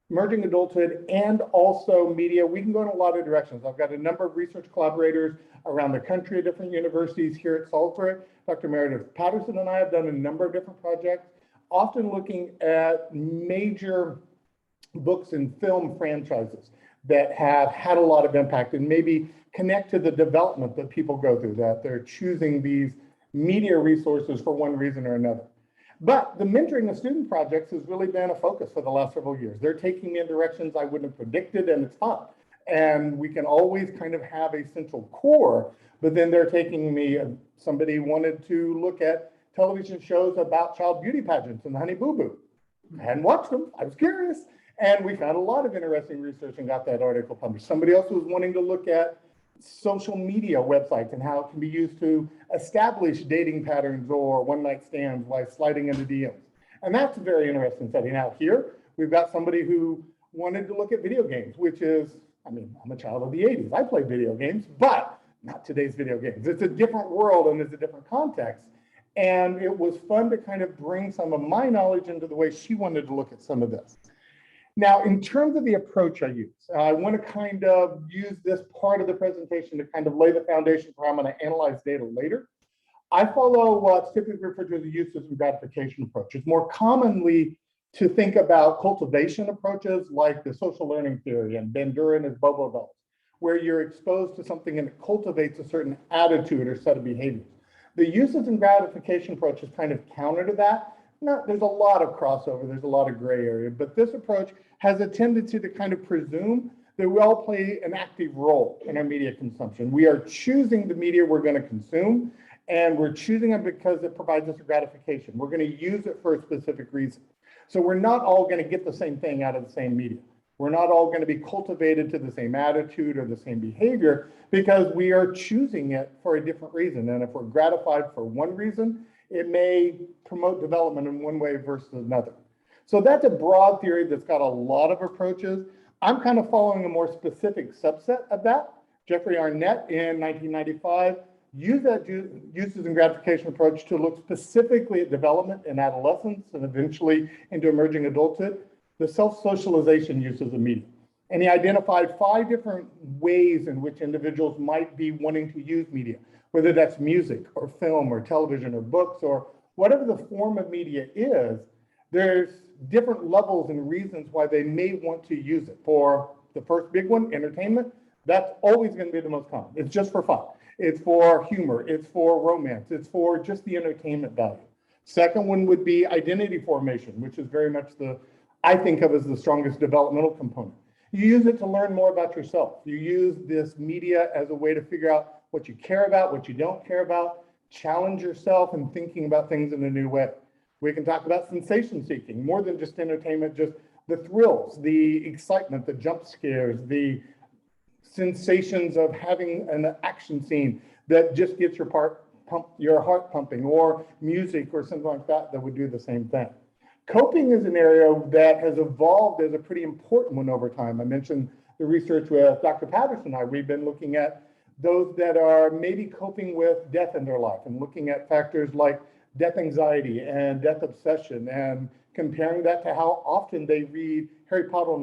emerging adulthood, and also media. We can go in a lot of directions. I've got a number of research collaborators around the country at different universities here at Salisbury. Dr. Meredith Patterson and I have done a number of different projects, often looking at major books and film franchises that have had a lot of impact and maybe connect to the development that people go through, that they're choosing these media resources for one reason or another. But the mentoring of student projects has really been a focus for the last several years. They're taking me in directions I wouldn't have predicted, and it's fun. And we can always kind of have a central core, but then they're taking me, somebody wanted to look at television shows about child beauty pageants and Honey Boo Boo. I hadn't watched them, I was curious. And we found a lot of interesting research and got that article published. Somebody else was wanting to look at social media websites and how it can be used to establish dating patterns or one-night stands by sliding into DMs. And that's a very interesting study. Now here, we've got somebody who wanted to look at video games, which is, I mean, I'm a child of the 80s. I play video games, but not today's video games. It's a different world and it's a different context. And it was fun to kind of bring some of my knowledge into the way she wanted to look at some of this. Now, in terms of the approach I use, I want to kind of use this part of the presentation to kind of lay the foundation for how I'm going to analyze data later. I follow what's typically referred to as the uses and gratification approach. It's more commonly to think about cultivation approaches like the social learning theory and Bandura and his Bobo belts, where you're exposed to something and it cultivates a certain attitude or set of behaviors. The uses and gratification approach is kind of counter to that. No, there's a lot of crossover, there's a lot of gray area, but this approach has a tendency to kind of presume that we all play an active role in our media consumption. We are choosing the media we're going to consume, and we're choosing it because it provides us a gratification. We're going to use it for a specific reason. So we're not all going to get the same thing out of the same media. We're not all going to be cultivated to the same attitude or the same behavior because we are choosing it for a different reason. And if we're gratified for one reason, it may promote development in one way versus another. So that's a broad theory that's got a lot of approaches. I'm kind of following a more specific subset of that. Jeffrey Arnett in 1995 used that uses and gratification approach to look specifically at development in adolescence and eventually into emerging adulthood, the self-socialization uses of media. And he identified 5 different ways in which individuals might be wanting to use media, whether that's music or film or television or books or whatever the form of media is. There's different levels and reasons why they may want to use it. For the first big one, entertainment, that's always going to be the most common. It's just for fun. It's for humor. It's for romance. It's for just the entertainment value. Second one would be identity formation, which is very much I think of as the strongest developmental component. You use it to learn more about yourself. You use this media as a way to figure out what you care about, what you don't care about, challenge yourself in thinking about things in a new way. We can talk about sensation seeking, more than just entertainment, just the thrills, the excitement, the jump scares, the sensations of having an action scene that just gets your your heart pumping, or music or something like that that would do the same thing. Coping is an area that has evolved as a pretty important one over time. I mentioned the research with Dr. Patterson and I. We've been looking at those that are maybe coping with death in their life and looking at factors like death anxiety and death obsession and comparing that to how often they read Harry Potter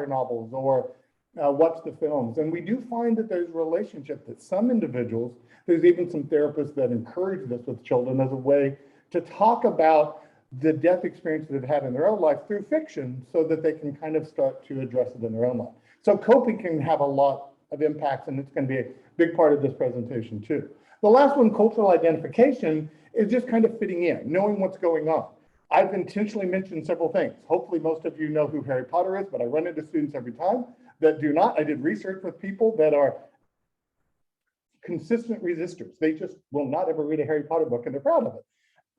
novels or watch the films. And we do find that there's a relationship that some individuals, there's even some therapists that encourage this with children as a way to talk about the death experience that they've had in their own life through fiction so that they can kind of start to address it in their own life. So coping can have a lot of impacts, and it's going to be a big part of this presentation too. The last one, cultural identification, is just kind of fitting in, knowing what's going on. I've intentionally mentioned several things. Hopefully most of you know who Harry Potter is, but I run into students every time that do not. I did research with people that are consistent resistors. They just will not ever read a Harry Potter book and they're proud of it.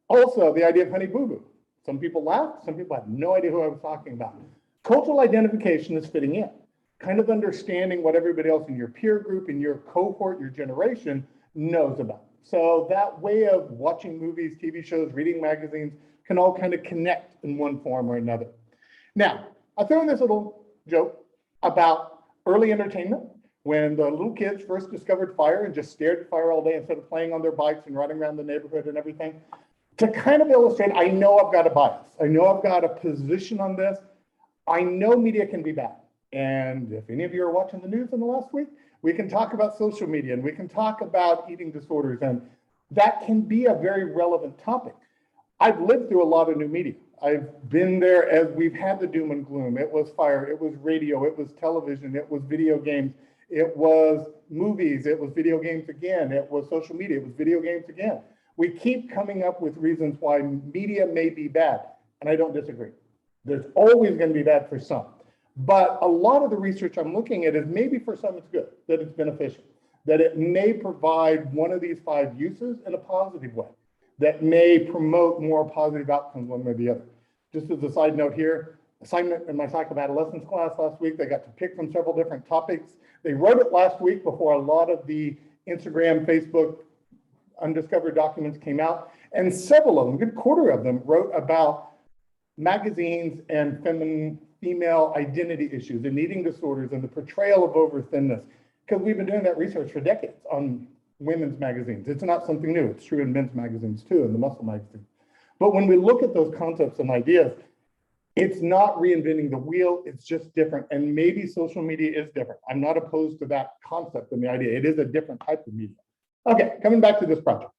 Also, the idea of Honey Boo Boo. Some people laugh, some people have no idea who I was talking about. Cultural identification is fitting in, kind of understanding what everybody else in your peer group, in your cohort, your generation knows about. So that way of watching movies, TV shows, reading magazines can all kind of connect in one form or another. Now, I threw in this little joke about early entertainment when the little kids first discovered fire and just stared at fire all day instead of playing on their bikes and running around the neighborhood and everything. To kind of illustrate, I know I've got a bias. I know I've got a position on this. I know media can be bad. And if any of you are watching the news in the last week, we can talk about social media and we can talk about eating disorders, and that can be a very relevant topic. I've lived through a lot of new media. I've been there as we've had the doom and gloom. It was fire, it was radio, it was television, it was video games, it was movies, it was video games again, it was social media, it was video games again. We keep coming up with reasons why media may be bad, and I don't disagree. There's always going to be bad for some. But a lot of the research I'm looking at is maybe for some it's good, that it's beneficial, that it may provide one of these 5 uses in a positive way, that may promote more positive outcomes one way or the other. Just as a side note here, assignment in my psychoadolescence class last week, they got to pick from several different topics. They wrote it last week before a lot of the Instagram, Facebook, undiscovered documents came out, and several of them, a good quarter of them, wrote about magazines and female identity issues and eating disorders and the portrayal of over thinness, because we've been doing that research for decades on women's magazines. It's not something new. It's true in men's magazines too, in the muscle magazine. But when we look at those concepts and ideas, it's not reinventing the wheel, it's just different. And maybe social media is different. I'm not opposed to that concept and the idea. It is a different type of media. Okay, coming back to this project,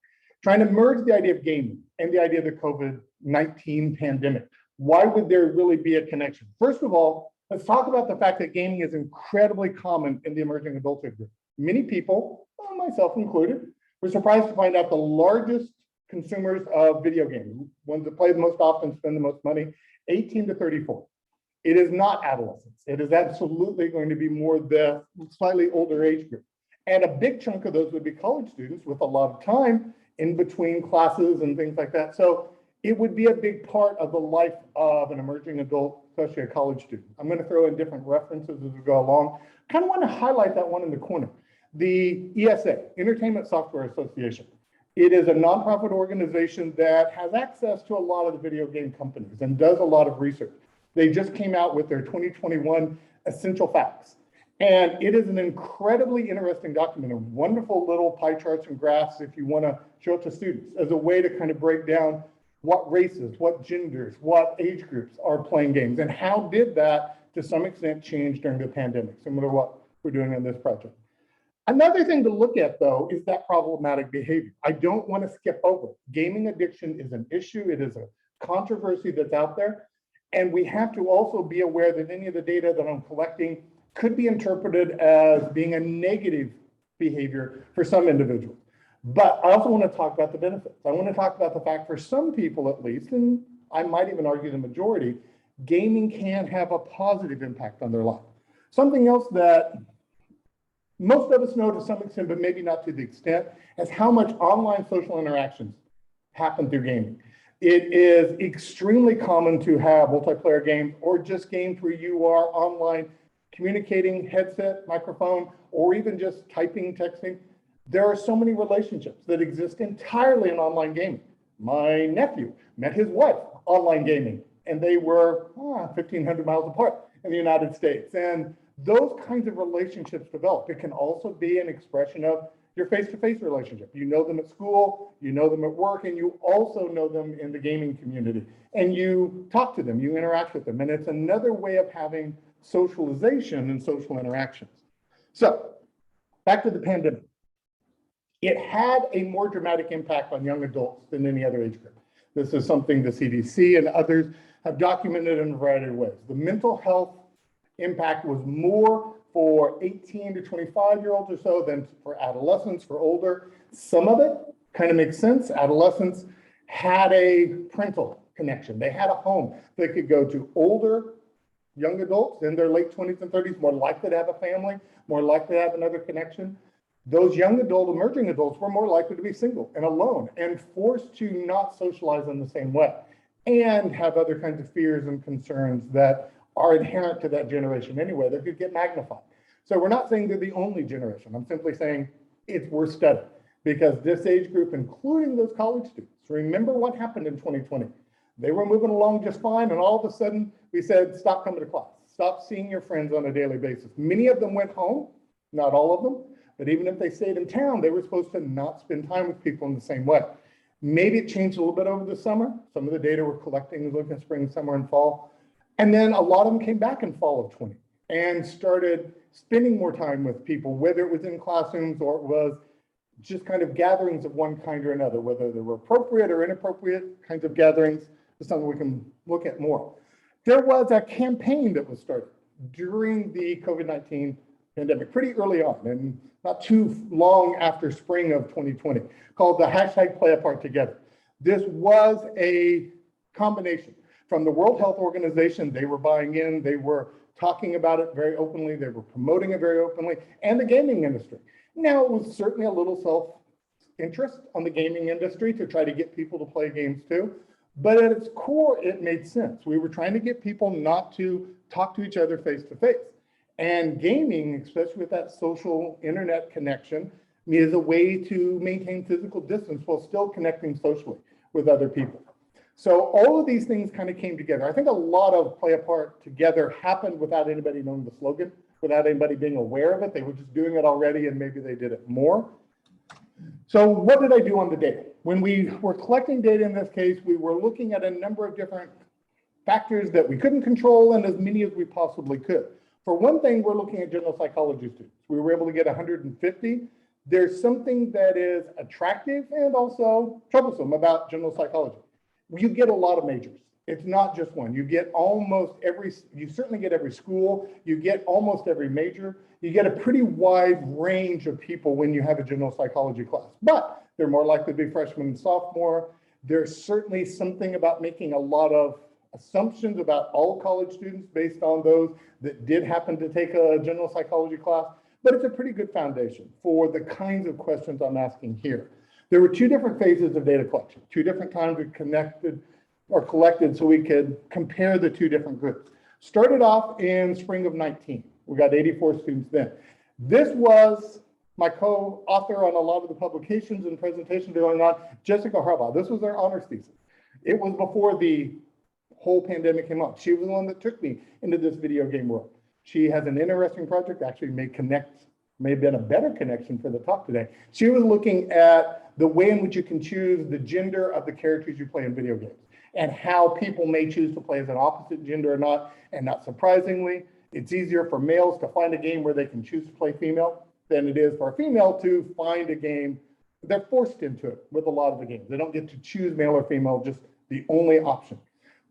trying to merge the idea of gaming and the idea of the COVID-19 pandemic. Why would there really be a connection? First of all, let's talk about the fact that gaming is incredibly common in the emerging adulthood group. Many people, myself included, were surprised to find out the largest consumers of video games, ones that play the most often, spend the most money, 18 to 34. It is not adolescents. It is absolutely going to be more the slightly older age group. And a big chunk of those would be college students with a lot of time in between classes and things like that. So it would be a big part of the life of an emerging adult, especially a college student. I'm going to throw in different references as we go along. Kind of want to highlight that one in the corner. The ESA, Entertainment Software Association. It is a nonprofit organization that has access to a lot of the video game companies and does a lot of research. They just came out with their 2021 Essential Facts. And it is an incredibly interesting document, and wonderful little pie charts and graphs if you want to show it to students as a way to kind of break down what races, what genders, what age groups are playing games, and how did that to some extent change during the pandemic, similar to what we're doing on this project. Another thing to look at, though, is that problematic behavior. I don't want to skip over it. Gaming addiction is an issue. It is a controversy that's out there. And we have to also be aware that any of the data that I'm collecting could be interpreted as being a negative behavior for some individuals. But I also want to talk about the benefits. I want to talk about the fact for some people at least, and I might even argue the majority, gaming can have a positive impact on their life. Something else that most of us know to some extent, but maybe not to the extent, is how much online social interactions happen through gaming. It is extremely common to have multiplayer games or just games where you are online communicating, headset, microphone, or even just typing, texting. There are so many relationships that exist entirely in online gaming. My nephew met his wife online gaming, and they were 1,500 miles apart in the United States. And those kinds of relationships develop. It can also be an expression of your face-to-face relationship. You know them at school, you know them at work, and you also know them in the gaming community. And you talk to them, you interact with them. And it's another way of having socialization and social interactions. So back to the pandemic. It had a more dramatic impact on young adults than any other age group. This is something the CDC and others have documented in a variety of ways. The mental health impact was more for 18 to 25-year-olds or so than for adolescents, for older. Some of it kind of makes sense. Adolescents had a parental connection. They had a home they could go to. Older young adults in their late 20s and 30s, more likely to have a family, more likely to have another connection. Those young adult, emerging adults were more likely to be single and alone and forced to not socialize in the same way and have other kinds of fears and concerns that are inherent to that generation anyway that could get magnified. So we're not saying they're the only generation. I'm simply saying it's worth studying because this age group, including those college students, remember what happened in 2020. They were moving along just fine, and all of a sudden we said, stop coming to class, stop seeing your friends on a daily basis. Many of them went home, not all of them, but even if they stayed in town, they were supposed to not spend time with people in the same way. Maybe it changed a little bit over the summer. Some of the data we're collecting is looking at spring, summer, and fall. And then a lot of them came back in fall of 20 and started spending more time with people, whether it was in classrooms or it was just kind of gatherings of one kind or another, whether they were appropriate or inappropriate kinds of gatherings. Is something we can look at more. There was a campaign that was started during the COVID-19 pandemic pretty early on and not too long after spring of 2020 called the hashtag Play a Part Together. This was a combination from the World Health Organization. They were buying in, they were talking about it very openly, they were promoting it very openly, and the gaming industry. Now, it was certainly a little self-interest on the gaming industry to try to get people to play games too, but at its core, it made sense. We were trying to get people not to talk to each other face to face. And gaming, especially with that social internet connection, is a way to maintain physical distance while still connecting socially with other people. So all of these things kind of came together. I think a lot of Play a Part Together happened without anybody knowing the slogan, without anybody being aware of it. They were just doing it already, and maybe they did it more. So what did I do on the data? When we were collecting data in this case, we were looking at a number of different factors that we couldn't control and as many as we possibly could. For one thing, we're looking at general psychology students. We were able to get 150. There's something that is attractive and also troublesome about general psychology. You get a lot of majors. It's not just one. You get almost every, you certainly get every school, you get almost every major. You get a pretty wide range of people when you have a general psychology class, but they're more likely to be freshmen and sophomore. There's certainly something about making a lot of assumptions about all college students based on those that did happen to take a general psychology class, but it's a pretty good foundation for the kinds of questions I'm asking here. There were two different phases of data collection, two different times we collected so we could compare the two different groups. Started off in spring of 19. We got 84 students then. This was my co-author on a lot of the publications and presentations going on, Jessica Harbaugh. This was our honors thesis. It was before the whole pandemic came up. She was the one that took me into this video game world. She has an interesting project, actually may have been a better connection for the talk today. She was looking at the way in which you can choose the gender of the characters you play in video games and how people may choose to play as an opposite gender or not. And not surprisingly, it's easier for males to find a game where they can choose to play female than it is for a female to find a game. They're forced into it with a lot of the games. They don't get to choose male or female, just the only option.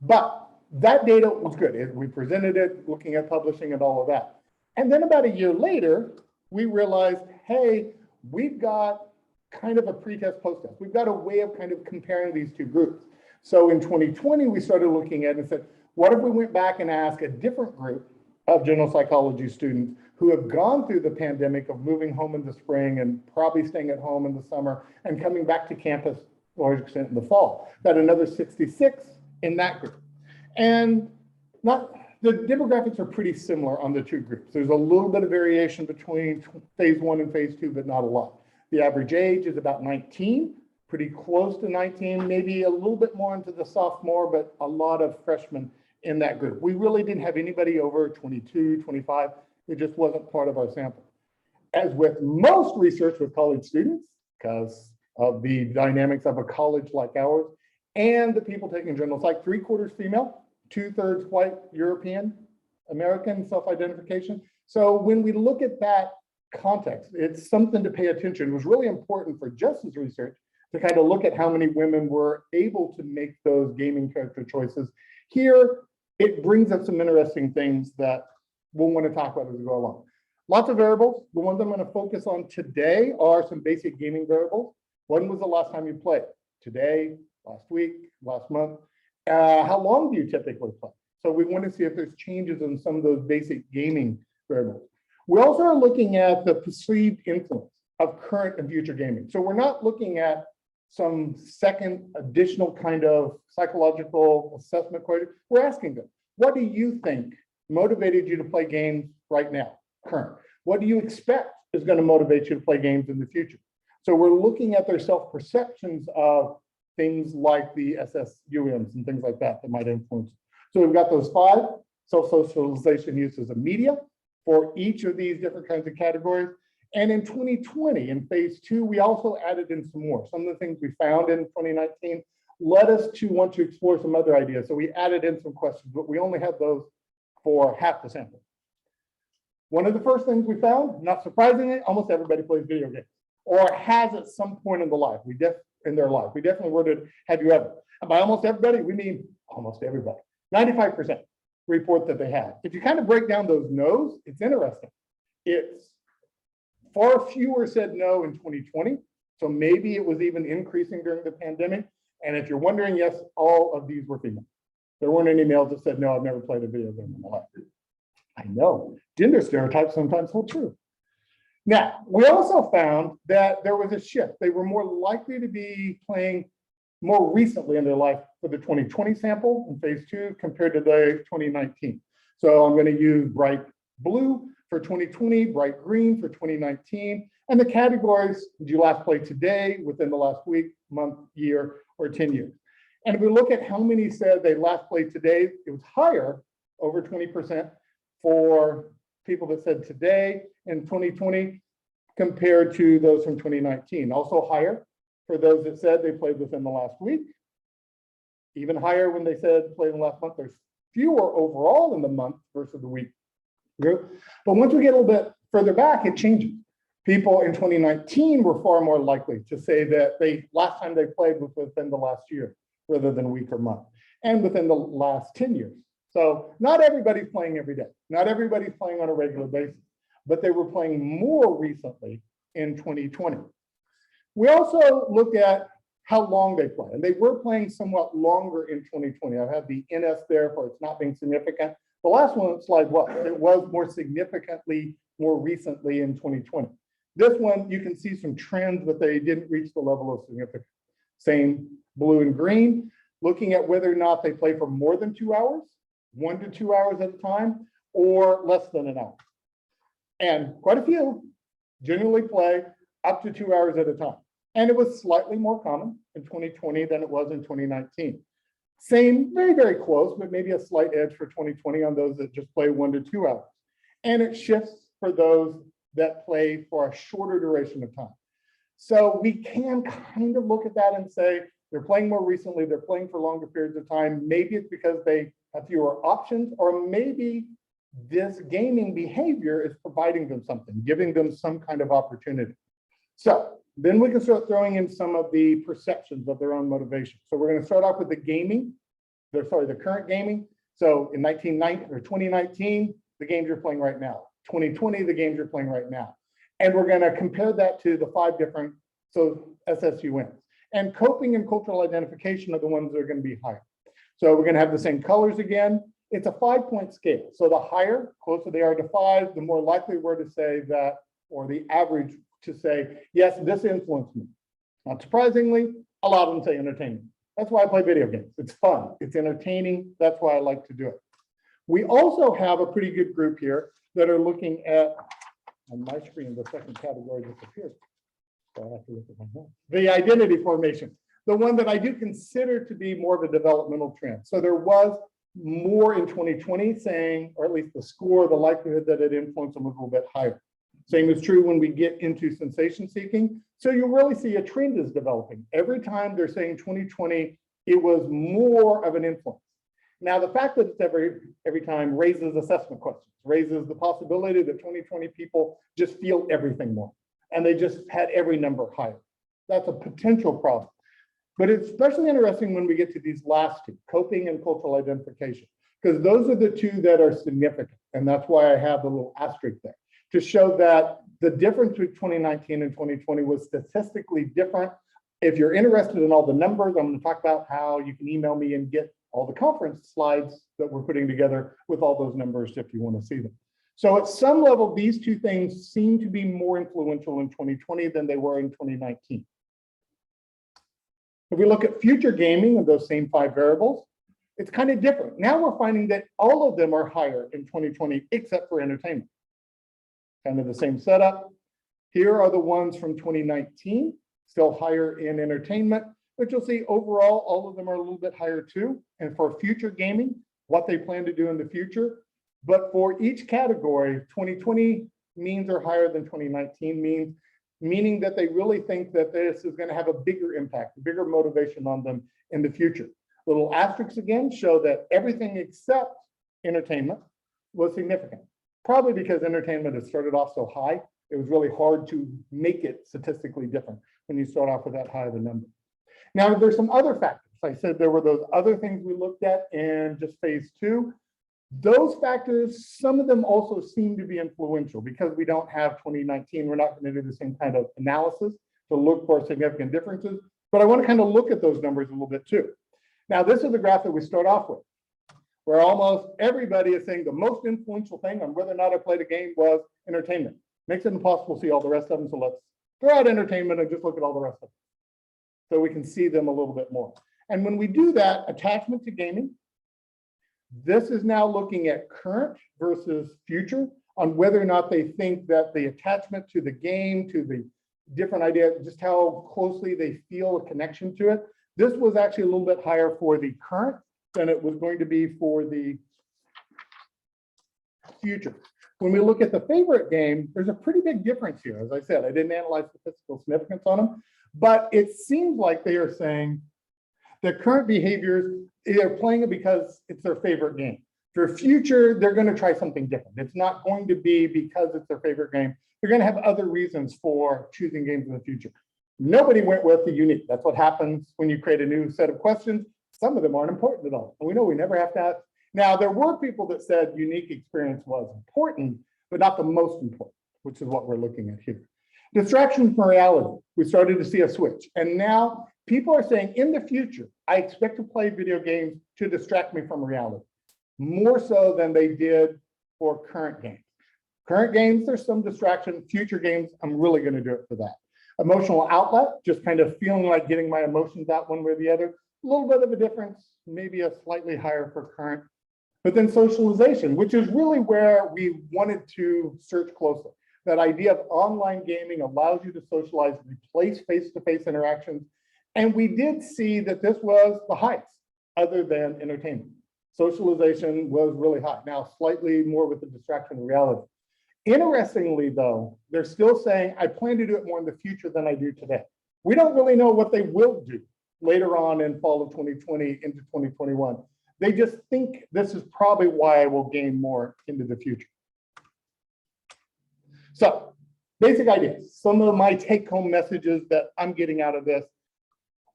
But that data was good. We presented it, looking at publishing and all of that. And then about a year later, we realized, hey, we've got kind of a pre-test, post-test. We've got a way of kind of comparing these two groups. So in 2020, we started looking at it and said, what if we went back and asked a different group of general psychology students who have gone through the pandemic of moving home in the spring and probably staying at home in the summer and coming back to campus to a large extent in the fall. Got another 66 in that group. And the demographics are pretty similar on the two groups. There's a little bit of variation between phase 1 and phase 2, but not a lot. The average age is about 19, pretty close to 19, maybe a little bit more into the sophomore, but a lot of freshmen in that group. We really didn't have anybody over 22, 25. It just wasn't part of our sample. As with most research with college students, because of the dynamics of a college like ours, and the people taking journals, like 3/4 female, 2/3 white, European, American self-identification. So when we look at that context, it's something to pay attention. It was really important for Jess's research to kind of look at how many women were able to make those gaming character choices. Here, it brings up some interesting things that we'll want to talk about as we go along. Lots of variables. The ones I'm going to focus on today are some basic gaming variables. When was the last time you played? Today, last week, last month? How long do you typically play? So we want to see if there's changes in some of those basic gaming variables. We also are looking at the perceived influence of current and future gaming. So we're not looking at some second additional kind of psychological assessment question. We're asking them, what do you think motivated you to play games right now, current? What do you expect is going to motivate you to play games in the future? So we're looking at their self-perceptions of things like the SSUMs and things like that that might influence. So we've got those 5 self-socialization uses of media for each of these different kinds of categories. And in 2020, in phase 2, we also added in some more. Some of the things we found in 2019 led us to want to explore some other ideas. So we added in some questions, but we only had those for half the sample. One of the first things we found, not surprisingly, almost everybody plays video games or has at some point in their life. We definitely worded, have you ever? And by almost everybody, we mean almost everybody. 95% report that they have. If you kind of break down those no's, it's interesting. It's far fewer said no in 2020. So maybe it was even increasing during the pandemic. And if you're wondering, yes, all of these were female. There weren't any males that said, no, I've never played a video game in my life. I know, gender stereotypes sometimes hold true. Now, we also found that there was a shift. They were more likely to be playing more recently in their life for the 2020 sample in phase 2 compared to the 2019. So I'm going to use bright blue for 2020, bright green for 2019. And the categories, did you last play today, within the last week, month, year, or 10 years? And if we look at how many said they last played today, it was higher, over 20%, for people that said today in 2020 compared to those from 2019. Also higher for those that said they played within the last week. Even higher when they said played in the last month. There's fewer overall in the month versus the week group. But once we get a little bit further back, it changes. People in 2019 were far more likely to say that last time they played was within the last year rather than week or month, and within the last 10 years. So not everybody's playing every day. Not everybody's playing on a regular basis, but they were playing more recently in 2020. We also looked at how long they play, and they were playing somewhat longer in 2020. I have the NS there for it's not being significant. The last slide was more significantly more recently in 2020. This one, you can see some trends, but they didn't reach the level of significance. Same blue and green, looking at whether or not they play for more than 2 hours, 1 to 2 hours at a time, or less than an hour. And quite a few generally play up to 2 hours at a time. And it was slightly more common in 2020 than it was in 2019. Same, very, very close, but maybe a slight edge for 2020 on those that just play 1 to 2 hours. And it shifts for those that play for a shorter duration of time. So we can kind of look at that and say, they're playing more recently, they're playing for longer periods of time. Maybe it's because they have fewer options, or maybe this gaming behavior is providing them something, giving them some kind of opportunity. So then we can start throwing in some of the perceptions of their own motivation. So we're going to start off with the current gaming. So in 2019, the games you're playing right now. 2020, the games you're playing right now. And we're going to compare that to the 5 different SSUMs. And coping and cultural identification are the ones that are going to be higher. So we're going to have the same colors again. It's a 5-point scale. So the higher, closer they are to 5, the more likely we're to say that, or the average to say, yes, this influenced me. Not surprisingly, a lot of them say entertainment. That's why I play video games. It's fun. It's entertaining. That's why I like to do it. We also have a pretty good group here that are looking at, on my screen, the second category disappeared. So I have to look at my notes. The identity formation, the one that I do consider to be more of a developmental trend. So there was more in 2020 saying, or at least the score, the likelihood that it influenced them was a little bit higher. Same is true when we get into sensation seeking. So you really see a trend is developing. Every time they're saying 2020, it was more of an influence. Now, the fact that it's every time raises assessment questions, raises the possibility that 2020 people just feel everything more, and they just had every number higher. That's a potential problem. But it's especially interesting when we get to these last two, coping and cultural identification, because those are the two that are significant. And that's why I have the little asterisk there, to show that the difference between 2019 and 2020 was statistically different. If you're interested in all the numbers, I'm going to talk about how you can email me and get all the conference slides that we're putting together with all those numbers if you want to see them. So at some level, these two things seem to be more influential in 2020 than they were in 2019. If we look at future gaming of those same 5 variables, it's kind of different. Now we're finding that all of them are higher in 2020, except for entertainment. Kind of the same setup. Here are the ones from 2019, still higher in entertainment, but you'll see overall, all of them are a little bit higher too. And for future gaming, what they plan to do in the future. But for each category, 2020 means are higher than 2019 means, meaning that they really think that this is going to have a bigger impact, a bigger motivation on them in the future. Little asterisks again show that everything except entertainment was significant. Probably because entertainment has started off so high, it was really hard to make it statistically different when you start off with that high of a number. Now, there's some other factors. I said there were those other things we looked at in just phase 2. Those factors, some of them also seem to be influential because we don't have 2019. We're not going to do the same kind of analysis to look for significant differences, but I want to kind of look at those numbers a little bit too. Now, this is the graph that we start off with, where almost everybody is saying the most influential thing on whether or not I played a game was entertainment. Makes it impossible to see all the rest of them, so let's throw out entertainment and just look at all the rest of them so we can see them a little bit more. And when we do that, attachment to gaming, this is now looking at current versus future on whether or not they think that the attachment to the game, to the different idea, just how closely they feel a connection to it. This was actually a little bit higher for the current than it was going to be for the future. When we look at the favorite game, there's a pretty big difference here. As I said, I didn't analyze statistical significance on them, but it seems like they are saying that current behaviors, they're playing it because it's their favorite game. For future, they're going to try something different. It's not going to be because it's their favorite game. They're going to have other reasons for choosing games in the future. Nobody went with the unique. That's what happens when you create a new set of questions. Some of them aren't important at all. And we know we never have to ask. Now, there were people that said unique experience was important, but not the most important, which is what we're looking at here. Distraction from reality. We started to see a switch. And now people are saying in the future, I expect to play video games to distract me from reality, more so than they did for current games. Current games, there's some distraction. Future games, I'm really going to do it for that. Emotional outlet, just kind of feeling like getting my emotions out one way or the other. A little bit of a difference, maybe a slightly higher for current. But then socialization, which is really where we wanted to search closely. That idea of online gaming allows you to socialize, replace face-to-face interactions. And we did see that this was the highest, other than entertainment. Socialization was really high. Now, slightly more with the distraction of reality. Interestingly, though, they're still saying, I plan to do it more in the future than I do today. We don't really know what they will do later on in fall of 2020 into 2021. They just think this is probably why I will gain more into the future. So, basic ideas. Some of my take-home messages that I'm getting out of this.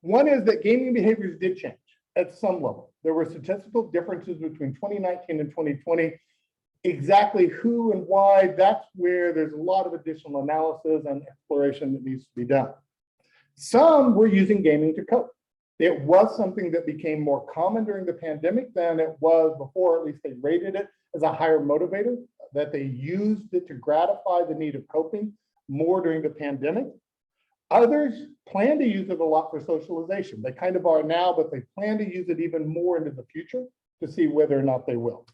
One is that gaming behaviors did change at some level. There were statistical differences between 2019 and 2020. Exactly who and why, that's where there's a lot of additional analysis and exploration that needs to be done. Some were using gaming to cope. It was something that became more common during the pandemic than it was before. At least they rated it as a higher motivator, that they used it to gratify the need of coping more during the pandemic. Others plan to use it a lot for socialization. They kind of are now, but they plan to use it even more into the future to see whether or not they will.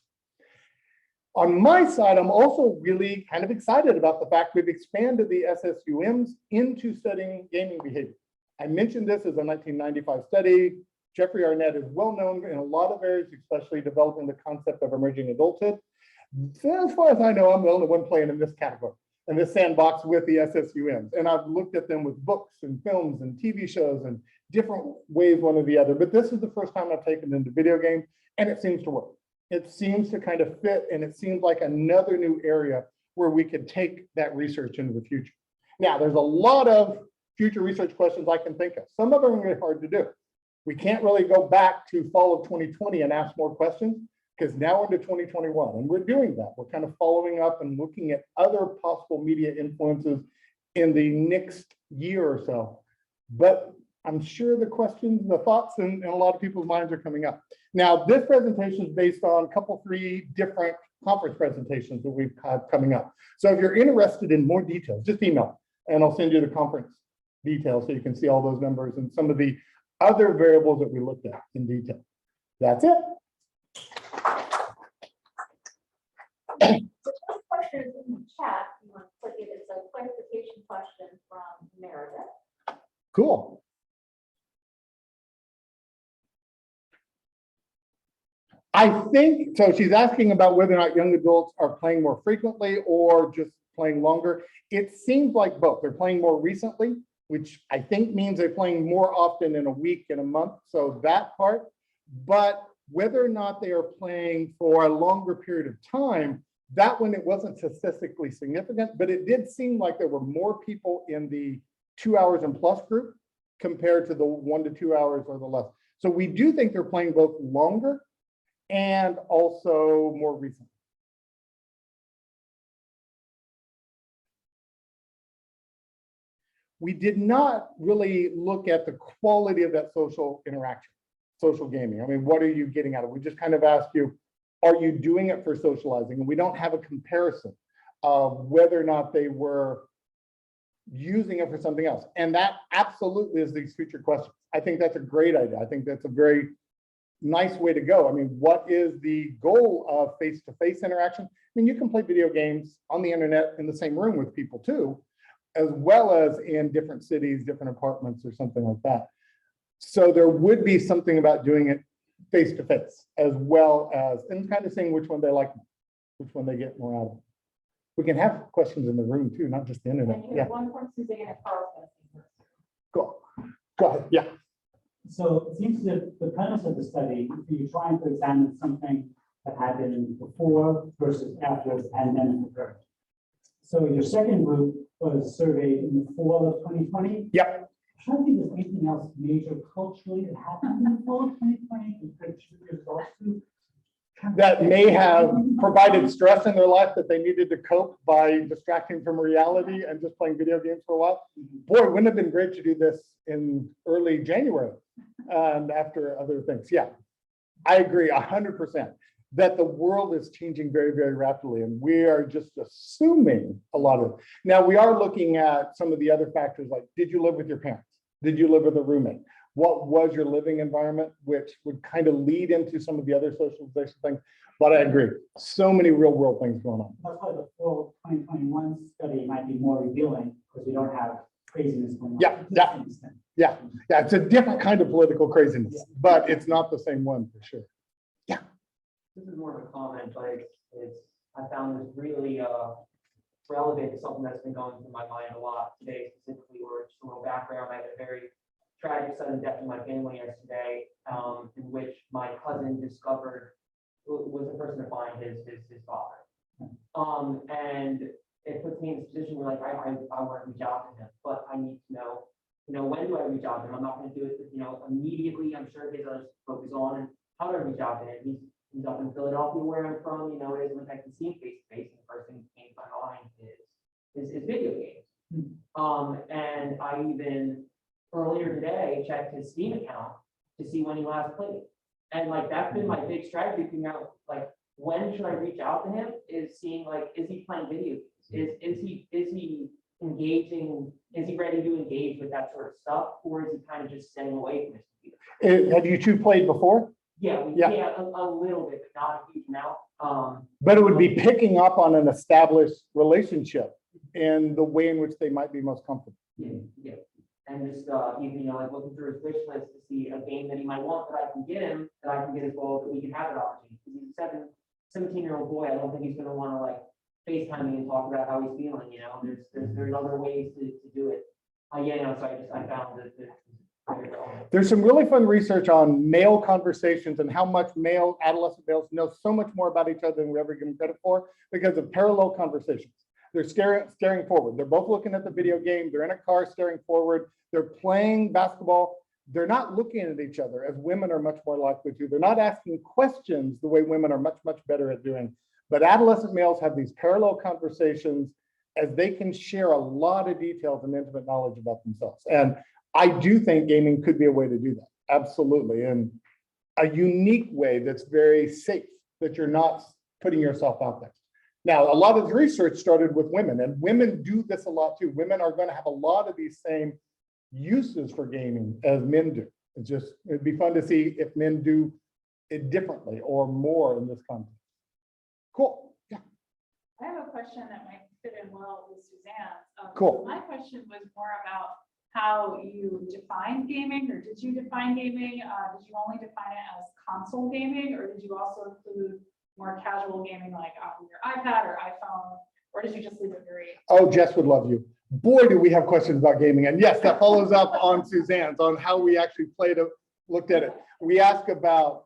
On my side, I'm also really kind of excited about the fact we've expanded the SSUMs into studying gaming behavior. I mentioned this as a 1995 study. Jeffrey Arnett is well known in a lot of areas, especially developing the concept of emerging adulthood. As far as I know, I'm the only one playing in this category, in this sandbox with the SSUMs. And I've looked at them with books and films and TV shows and different ways, one or the other. But this is the first time I've taken it into video games, and it seems to work. It seems to kind of fit, and it seems like another new area where we could take that research into the future. Now, there's a lot of future research questions I can think of. Some of them are really hard to do. We can't really go back to fall of 2020 and ask more questions, because now we're into 2021, and we're doing that. We're kind of following up and looking at other possible media influences in the next year or so. But I'm sure the questions, the thoughts in a lot of people's minds are coming up. Now, this presentation is based on three different conference presentations that we've had coming up. So if you're interested in more details, just email, and I'll send you the conference details so you can see all those numbers and some of the other variables that we looked at in detail. That's it. So those questions in the chat, you want to click it, it's a clarification question from Meredith. Cool. I think, so she's asking about whether or not young adults are playing more frequently or just playing longer. It seems like both. They're playing more recently, which I think means they're playing more often in a week, in a month. So that part, but whether or not they are playing for a longer period of time, that one, it wasn't statistically significant, but it did seem like there were more people in the 2 hours and plus group compared to the 1 to 2 hours or the less. So we do think they're playing both longer and also more recent. We did not really look at the quality of that social interaction, social gaming. I mean, what are you getting out of it? We just kind of asked you, are you doing it for socializing? And we don't have a comparison of whether or not they were using it for something else. And that absolutely is these future questions. I think that's a great idea. I think that's a very nice way to go. I mean, what is the goal of face-to-face interaction? I mean, you can play video games on the internet in the same room with people too, as well as in different cities, different apartments or something like that. So there would be something about doing it face-to-face, as well as, and kind of seeing which one they like, which one they get more out of. We can have questions in the room too, not just the internet. And you Yeah, have one from Suzanne at Carlson. go ahead, yeah. So it seems that the premise of the study, you're trying to examine something that happened before versus after the pandemic occurred. So your second group was surveyed in the fall of 2020. Yep. I'm trying to think of anything else major culturally that happened in the fall of 2020 compared to your results to. That may have provided stress in their life that they needed to cope by distracting from reality and just playing video games for a while. Boy, wouldn't it have been great to do this in early January and after other things. Yeah, I agree 100% that the world is changing very, very rapidly, and we are just assuming a lot of it. Now, we are looking at some of the other factors, like, did you live with your parents? Did you live with a roommate? What was your living environment, which would kind of lead into some of the other socialization things. But I agree, so many real world things going on. That's why the fall 2021 study might be more revealing, because we don't have craziness going on. Yeah, it's a different kind of political craziness, but it's not the same one for sure. Yeah. This is more of a comment, but I found this really relevant to something that's been going through my mind a lot today, specifically, or just a little background. I had a very tragic sudden death in my family yesterday, in which my cousin discovered was the person to find his father. And it puts me in this position where, like, I want to reach out to him, but I need to know, when do I reach out to him? I'm not going to do it, immediately. I'm sure there's others to focus on. And how do I reach out to him? He's up in Philadelphia, where I'm from. It isn't like I can see him face to face. And the first thing that came to my mind is video games. And I even earlier today checked his Steam account to see when he last played. And like, that's been my big strategy, figuring out, like, when should I reach out to him, is seeing, like, is he playing video games? Is he engaging? Is he ready to engage with that sort of stuff? Or is he kind of just staying away from his computer? Have you two played before? Yeah, a little bit, but not a huge amount. But it would be picking up on an established relationship and the way in which they might be most comfortable. Yeah. And just, even, like looking through his wish list to see a game that he might want that I can get him, that I can get as well, that we can have that opportunity. Because he's a 17-year-old boy. I don't think he's gonna wanna like FaceTime me and talk about how he's feeling, there's other ways to do it. So I found that very relevant. There's some really fun research on male conversations and how much adolescent males know so much more about each other than we ever give them credit for because of parallel conversations. They're staring forward. They're both looking at the video game. They're in a car staring forward. They're playing basketball. They're not looking at each other as women are much more likely to. They're not asking questions the way women are much, much better at doing. But adolescent males have these parallel conversations as they can share a lot of details and intimate knowledge about themselves. And I do think gaming could be a way to do that. Absolutely. And a unique way that's very safe, that you're not putting yourself out there. Now, a lot of the research started with women, and women do this a lot too. Women are going to have a lot of these same uses for gaming as men do. It'd be fun to see if men do it differently or more in this context. Cool. Yeah. I have a question that might fit in well with Suzanne. Cool. My question was more about how you define gaming, or did you define gaming? Did you only define it as console gaming, or did you also include more casual gaming like on your iPad or iPhone, or did you just leave it very? Oh, Jess would love you. Boy, do we have questions about gaming. And yes, that follows up on Suzanne's, on how we actually looked at it. We asked about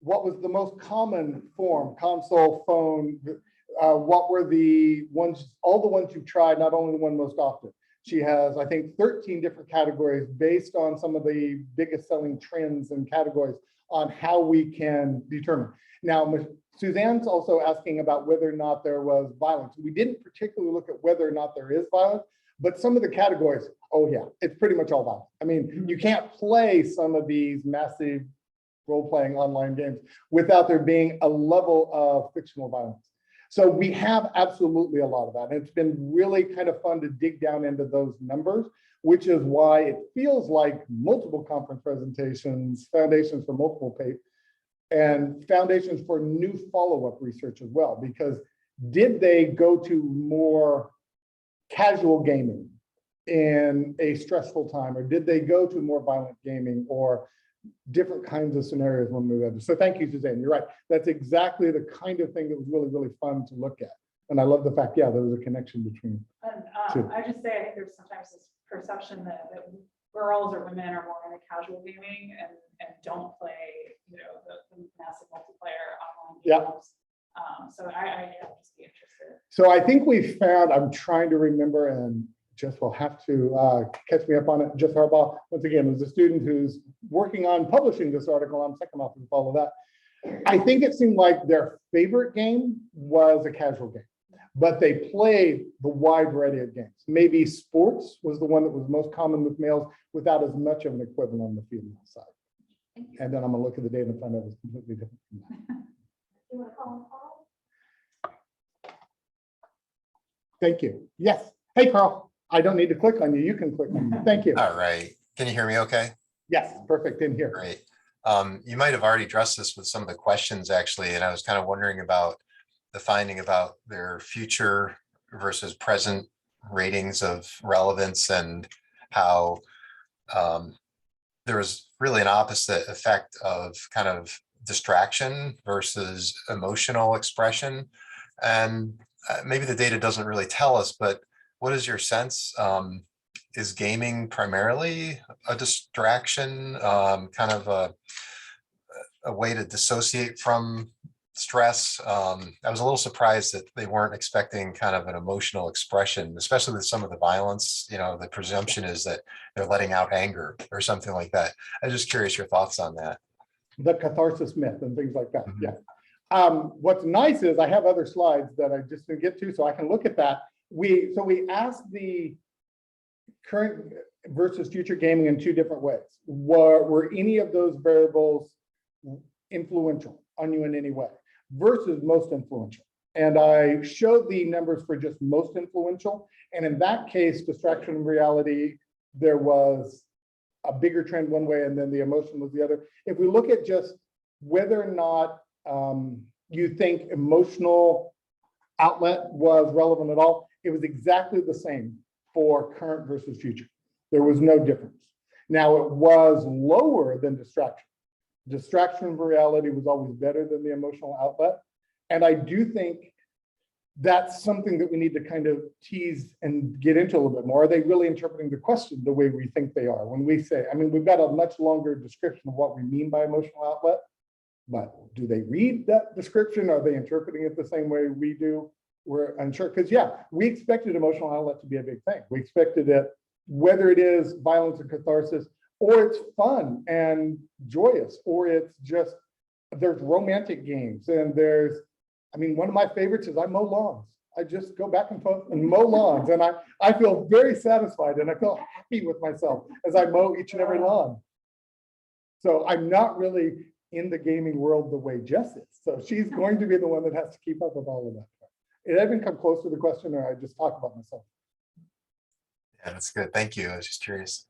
what was the most common form, console, phone, what were the ones, all the ones you've tried, not only the one most often. She has, I think, 13 different categories based on some of the biggest selling trends and categories on how we can determine. Now, Suzanne's also asking about whether or not there was violence. We didn't particularly look at whether or not there is violence, but some of the categories, oh yeah, it's pretty much all violence. I mean, you can't play some of these massive role-playing online games without there being a level of fictional violence. So we have absolutely a lot of that. And it's been really kind of fun to dig down into those numbers, which is why it feels like multiple conference presentations, foundations for multiple papers, and foundations for new follow-up research as well, because did they go to more casual gaming in a stressful time, or did they go to more violent gaming or different kinds of scenarios when we read? So thank you, Suzanne. You're right. That's exactly the kind of thing that was really, really fun to look at. And I love the fact, yeah, there was a connection between. And I just say, I think there's sometimes this perception that girls or women are more into casual gaming and don't play, the massive multiplayer online games. Yeah. So I just be interested. So I think we found, I'm trying to remember, and Jess will have to catch me up on it. Jess Harbaugh, once again, was a student who's working on publishing this article. I'm second off to follow that. I think it seemed like their favorite game was a casual game, but they played the wide variety of games. Maybe sports was the one that was most common with males without as much of an equivalent on the female side. And then I'm gonna look at the data and find out it's completely different from that. You want to call him Carl? Thank you. Yes. Hey, Carl. I don't need to click on you. You can click on me. Thank you. All right. Can you hear me okay? Yes, perfect in here. Great. You might have already addressed this with some of the questions actually, and I was kind of wondering about the finding about their future versus present ratings of relevance and how there was really an opposite effect of kind of distraction versus emotional expression. And maybe the data doesn't really tell us, but what is your sense? Is gaming primarily a distraction, kind of a way to dissociate from stress? I was a little surprised that they weren't expecting kind of an emotional expression, especially with some of the violence. The presumption is that they're letting out anger or something like that. I'm just curious your thoughts on that. The catharsis myth and things like that. Mhm. Yeah. What's nice is I have other slides that I just didn't get to, so I can look at that. We asked the current versus future gaming in two different ways. Were any of those variables influential on you in any way versus most influential? And I showed the numbers for just most influential. And in that case, distraction and reality, there was a bigger trend one way and then the emotion was the other. If we look at just whether or not you think emotional outlet was relevant at all, it was exactly the same for current versus future. There was no difference. Now, it was lower than distraction. Distraction from reality was always better than the emotional outlet. And I do think that's something that we need to kind of tease and get into a little bit more. Are they really interpreting the question the way we think they are? When we say, I mean, we've got a much longer description of what we mean by emotional outlet, but do they read that description? Are they interpreting it the same way we do? We're unsure, because yeah, we expected emotional outlet to be a big thing. We expected it, whether it is violence or catharsis, or it's fun and joyous, or it's just, there's romantic games, and there's, I mean, one of my favorites is I mow lawns. I just go back and forth and mow lawns, and I feel very satisfied, and I feel happy with myself as I mow each and every lawn. So I'm not really in the gaming world the way Jess is. So she's going to be the one that has to keep up with all of that. It hasn't come close to the question, or I just talk about myself. Yeah, that's good. Thank you. I was just curious.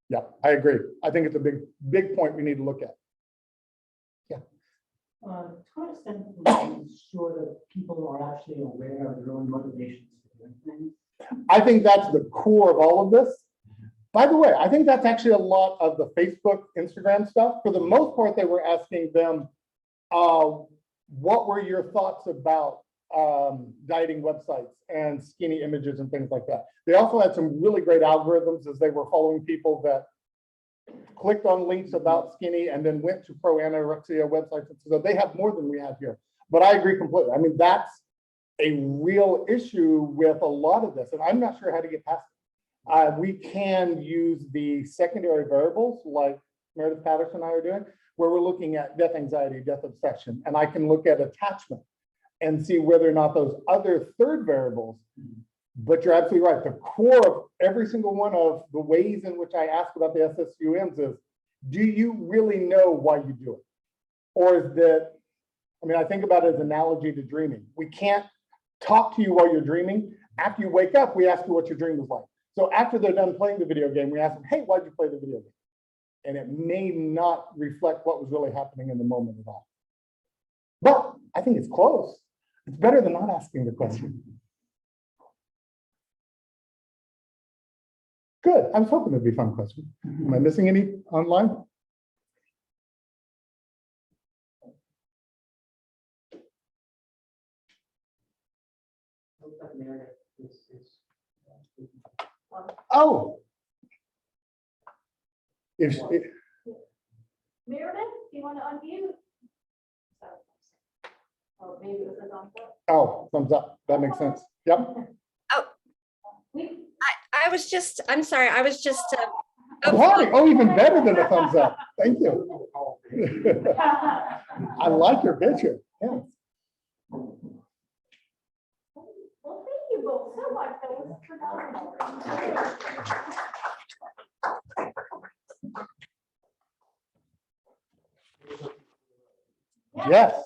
Yeah, I agree. I think it's a big point we need to look at. To what extent can we ensure that people are actually aware of their own motivations for doing things? I think that's the core of all of this. By the way, I think that's actually a lot of the Facebook, Instagram stuff. For the most part, they were asking them, what were your thoughts about dieting websites and skinny images and things like that. They also had some really great algorithms as they were following people that clicked on links about skinny and then went to pro-anorexia websites. So they have more than we have here. But I agree completely. I mean, that's a real issue with a lot of this, and I'm not sure how to get past it. We can use the secondary variables like Meredith Patterson and I are doing, where we're looking at death anxiety, death obsession, and I can look at attachment and see whether or not those other third variables. But you're absolutely right. The core of every single one of the ways in which I ask about the SSUMs is, do you really know why you do it? Or is that, I mean, I think about it as an analogy to dreaming. We can't talk to you while you're dreaming. After you wake up, we ask you what your dream was like. So after they're done playing the video game, we ask them, hey, why'd you play the video game? And it may not reflect what was really happening in the moment at all. But I think it's close. It's better than not asking the question. Good. I was hoping it'd be a fun question. Am I missing any online? Oh. Meredith, do you want to unmute? Oh, maybe it was a thumbs up. Oh, thumbs up. That makes sense. Yep. I'm sorry, I was just. Applauding. Oh, even better than a thumbs up. Thank you. I like your picture. Yeah. Well, thank you both so much. That was phenomenal. Yes.